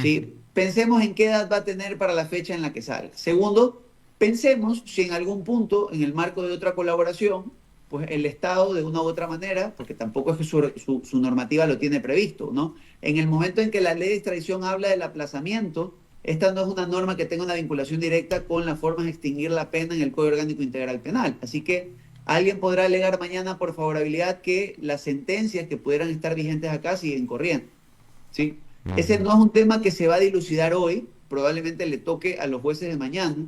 Speaker 6: ¿Sí? Pensemos en qué edad va a tener para la fecha en la que salga. Segundo, pensemos si en algún punto, en el marco de otra colaboración, pues el Estado de una u otra manera, porque tampoco es que su normativa lo tiene previsto, ¿no? En el momento en que la ley de extradición habla del aplazamiento, esta no es una norma que tenga una vinculación directa con las formas de extinguir la pena en el Código Orgánico Integral Penal. Así que alguien podrá alegar mañana por favorabilidad que las sentencias que pudieran estar vigentes acá siguen corriendo, ¿sí? Ese no es un tema que se va a dilucidar hoy, probablemente le toque a los jueces de mañana,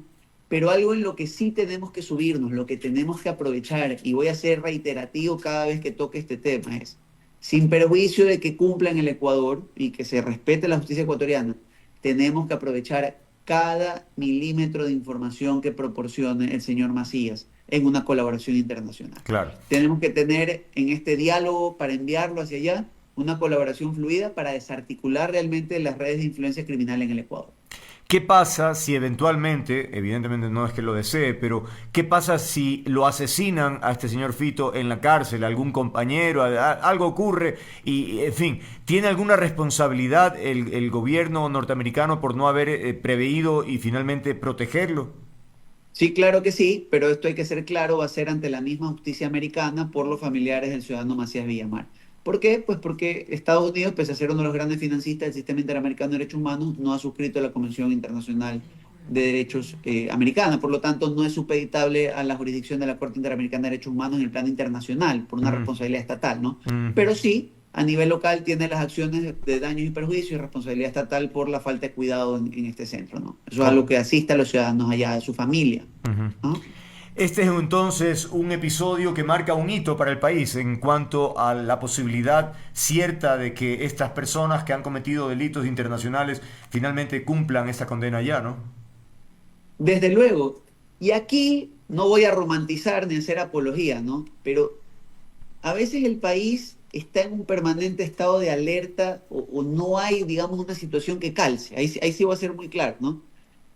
Speaker 6: pero algo en lo que sí tenemos que subirnos, lo que tenemos que aprovechar, y voy a ser reiterativo cada vez que toque este tema, es, sin perjuicio de que cumpla en el Ecuador y que se respete la justicia ecuatoriana, tenemos que aprovechar cada milímetro de información que proporcione el señor Macías en una colaboración internacional.
Speaker 1: Claro.
Speaker 6: Tenemos que tener en este diálogo, para enviarlo hacia allá, una colaboración fluida para desarticular realmente las redes de influencia criminal en el Ecuador.
Speaker 1: ¿Qué pasa si eventualmente, evidentemente no es que lo desee, pero qué pasa si lo asesinan a este señor Fito en la cárcel, algún compañero, algo ocurre y, en fin, ¿tiene alguna responsabilidad el gobierno norteamericano por no haber preveído y finalmente protegerlo?
Speaker 6: Sí, claro que sí, pero esto hay que ser claro, va a ser ante la misma justicia americana por los familiares del ciudadano Macías Villamar. ¿Por qué? Pues porque Estados Unidos, pese a ser uno de los grandes financistas del sistema interamericano de derechos humanos, no ha suscrito a la Convención Internacional de Derechos Americana. Por lo tanto, no es supeditable a la jurisdicción de la Corte Interamericana de Derechos Humanos en el plano internacional, por una responsabilidad estatal, ¿no? Pero sí, a nivel local tiene las acciones de daños y perjuicios y responsabilidad estatal por la falta de cuidado en este centro, ¿no? Eso es algo que asiste a los ciudadanos allá, a su familia, ¿no?
Speaker 1: Este es entonces un episodio que marca un hito para el país en cuanto a la posibilidad cierta de que estas personas que han cometido delitos internacionales finalmente cumplan esta condena ya, ¿no?
Speaker 6: Desde luego. Y aquí no voy a romantizar ni hacer apología, ¿no? Pero a veces el país está en un permanente estado de alerta o no hay, digamos, una situación que calce. Ahí sí voy a ser muy claro, ¿no?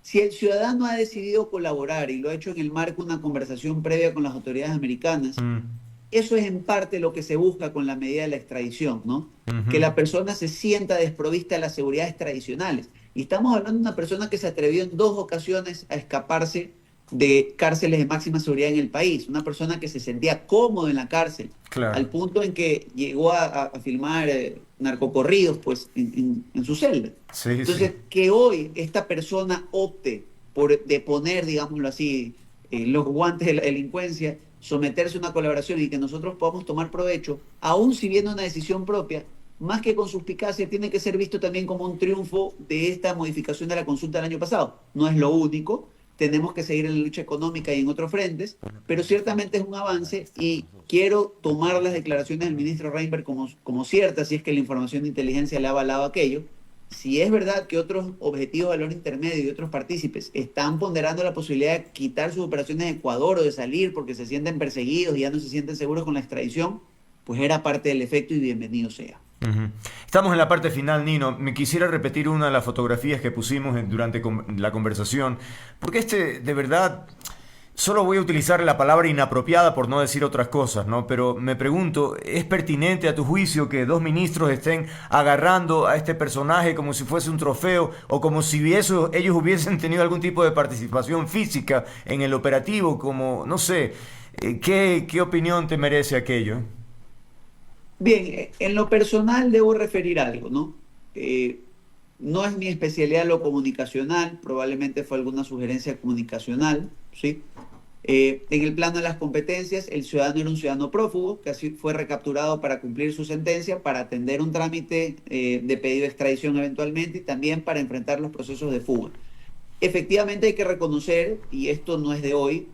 Speaker 6: Si el ciudadano ha decidido colaborar y lo ha hecho en el marco de una conversación previa con las autoridades americanas, eso es en parte lo que se busca con la medida de la extradición, ¿no? Que la persona se sienta desprovista de las seguridades tradicionales. Y estamos hablando de una persona que se atrevió en 2 ocasiones a escaparse de cárceles de máxima seguridad en el país. Una persona que se sentía cómodo en la cárcel, claro, al punto en que llegó a filmar narcocorridos pues, en su celda.
Speaker 1: Sí,
Speaker 6: Entonces,
Speaker 1: sí.
Speaker 6: que hoy esta persona opte por deponer, digámoslo así, los guantes de la delincuencia, someterse a una colaboración y que nosotros podamos tomar provecho, aún si viene una decisión propia, más que con suspicacia, tiene que ser visto también como un triunfo de esta modificación de la consulta del año pasado. No es lo único, tenemos que seguir en la lucha económica y en otros frentes, pero ciertamente es un avance y quiero tomar las declaraciones del ministro Reinberg como ciertas, si es que la información de inteligencia le ha avalado aquello. Si es verdad que otros objetivos de valor intermedio y otros partícipes están ponderando la posibilidad de quitar sus operaciones de Ecuador o de salir porque se sienten perseguidos y ya no se sienten seguros con la extradición, pues era parte del efecto y bienvenido sea.
Speaker 1: Ujú. Estamos en la parte final, Nino. Me quisiera repetir una de las fotografías que pusimos durante la conversación, porque de verdad, solo voy a utilizar la palabra inapropiada por no decir otras cosas, ¿no? Pero me pregunto, ¿es pertinente a tu juicio que dos ministros estén agarrando a este personaje como si fuese un trofeo o como si ellos hubiesen tenido algún tipo de participación física en el operativo? Como, no sé, ¿qué opinión te merece aquello?
Speaker 6: Bien, en lo personal debo referir algo, ¿no? No es mi especialidad lo comunicacional, probablemente fue alguna sugerencia comunicacional, ¿sí? En el plano de las competencias, el ciudadano era un ciudadano prófugo que así fue recapturado para cumplir su sentencia, para atender un trámite de pedido de extradición eventualmente y también para enfrentar los procesos de fuga. Efectivamente hay que reconocer, y esto no es de hoy,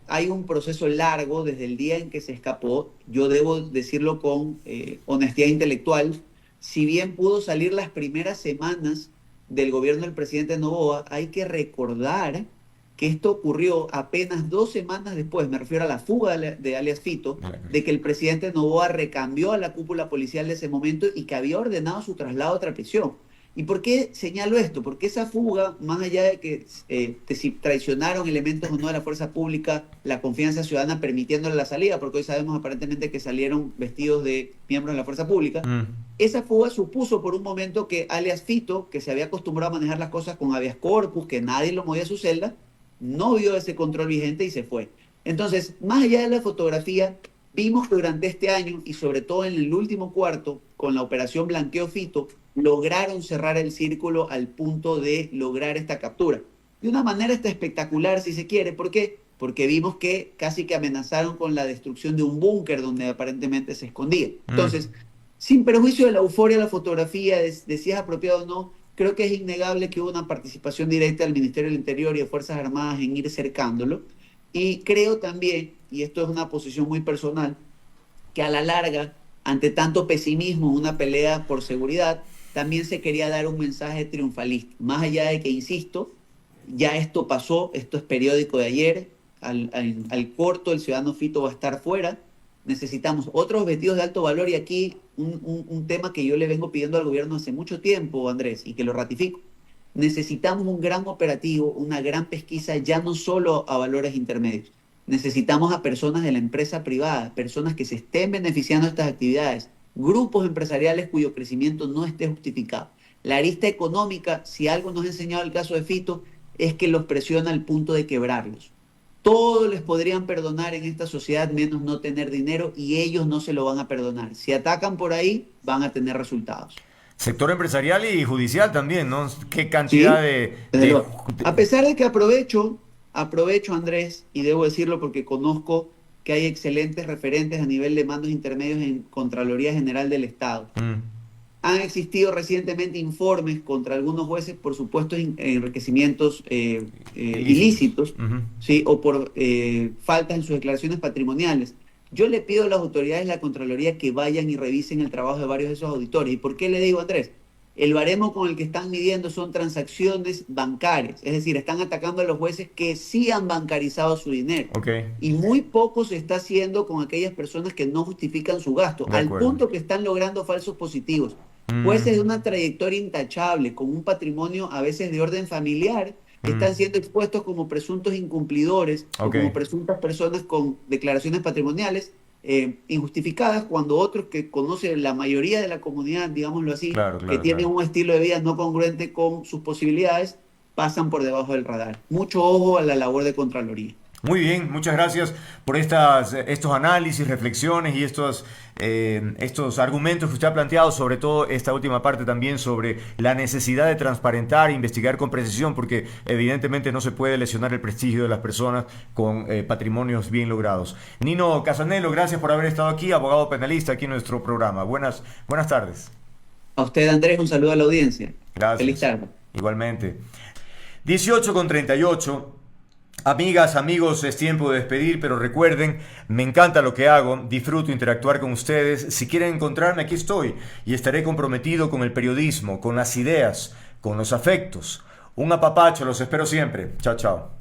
Speaker 6: hay un proceso largo desde el día en que se escapó, yo debo decirlo con honestidad intelectual, si bien pudo salir las primeras semanas del gobierno del presidente Noboa, hay que recordar que esto ocurrió apenas 2 semanas después, me refiero a la fuga de alias Fito, de que el presidente Noboa recambió a la cúpula policial de ese momento y que había ordenado su traslado a otra prisión. ¿Y por qué señalo esto? Porque esa fuga, más allá de que si traicionaron elementos o no de la fuerza pública, la confianza ciudadana permitiéndole la salida, porque hoy sabemos aparentemente que salieron vestidos de miembros de la fuerza pública, esa fuga supuso por un momento que alias Fito, que se había acostumbrado a manejar las cosas con habeas corpus, que nadie lo movía a su celda, no vio ese control vigente y se fue. Entonces, más allá de la fotografía, vimos que durante este año, y sobre todo en el último cuarto, con la operación Blanqueo Fito, lograron cerrar el círculo al punto de lograr esta captura. De una manera espectacular, si se quiere. ¿Por qué? Porque vimos que casi que amenazaron con la destrucción de un búnker donde aparentemente se escondía. Entonces, sin perjuicio de la euforia de la fotografía, de si es apropiado o no, creo que es innegable que hubo una participación directa del Ministerio del Interior y de Fuerzas Armadas en ir cercándolo. Y creo también, y esto es una posición muy personal, que a la larga, ante tanto pesimismo en una pelea por seguridad, también se quería dar un mensaje triunfalista. Más allá de que, insisto, ya esto pasó, esto es periódico de ayer, al corto el ciudadano Fito va a estar fuera, necesitamos otros objetivos de alto valor y aquí un tema que yo le vengo pidiendo al gobierno hace mucho tiempo, Andrés, y que lo ratifico. Necesitamos un gran operativo, una gran pesquisa, ya no solo a valores intermedios. Necesitamos a personas de la empresa privada, personas que se estén beneficiando de estas actividades, grupos empresariales cuyo crecimiento no esté justificado. La arista económica, si algo nos ha enseñado el caso de Fito, es que los presiona al punto de quebrarlos. Todos les podrían perdonar en esta sociedad menos no tener dinero y ellos no se lo van a perdonar. Si atacan por ahí, van a tener resultados.
Speaker 1: Sector empresarial y judicial también, ¿no? Qué
Speaker 6: Sí,
Speaker 1: cantidad
Speaker 6: desde luego. A pesar de que aprovecho, Andrés, y debo decirlo porque conozco que hay excelentes referentes a nivel de mandos intermedios en Contraloría General del Estado. Han existido recientemente informes contra algunos jueces por supuestos enriquecimientos ilícitos, ¿sí? O por faltas en sus declaraciones patrimoniales. Yo le pido a las autoridades de la Contraloría que vayan y revisen el trabajo de varios de esos auditores. ¿Y por qué le digo, Andrés? El baremo con el que están midiendo son transacciones bancarias, es decir, están atacando a los jueces que sí han bancarizado su dinero. Y muy poco se está haciendo con aquellas personas que no justifican su gasto, al punto que están logrando falsos positivos. Jueces de una trayectoria intachable, con un patrimonio a veces de orden familiar, están siendo expuestos como presuntos incumplidores o como presuntas personas con declaraciones patrimoniales injustificadas, cuando otros que conocen la mayoría de la comunidad, digámoslo así, que tienen un estilo de vida no congruente con sus posibilidades, pasan por debajo del radar. Mucho ojo a la labor de Contraloría.
Speaker 1: Muy bien, muchas gracias por estos análisis, reflexiones y estos argumentos que usted ha planteado, sobre todo esta última parte también sobre la necesidad de transparentar e investigar con precisión, porque evidentemente no se puede lesionar el prestigio de las personas con patrimonios bien logrados. Nino Casanello, gracias por haber estado aquí, abogado penalista aquí en nuestro programa. Buenas tardes.
Speaker 6: A usted, Andrés, un saludo a la audiencia.
Speaker 1: Gracias.
Speaker 6: Feliz tarde.
Speaker 1: Igualmente. 18:38. Amigas, amigos, es tiempo de despedir, pero recuerden, me encanta lo que hago, disfruto interactuar con ustedes. Si quieren encontrarme, aquí estoy y estaré comprometido con el periodismo, con las ideas, con los afectos. Un apapacho, los espero siempre. Chao, chao.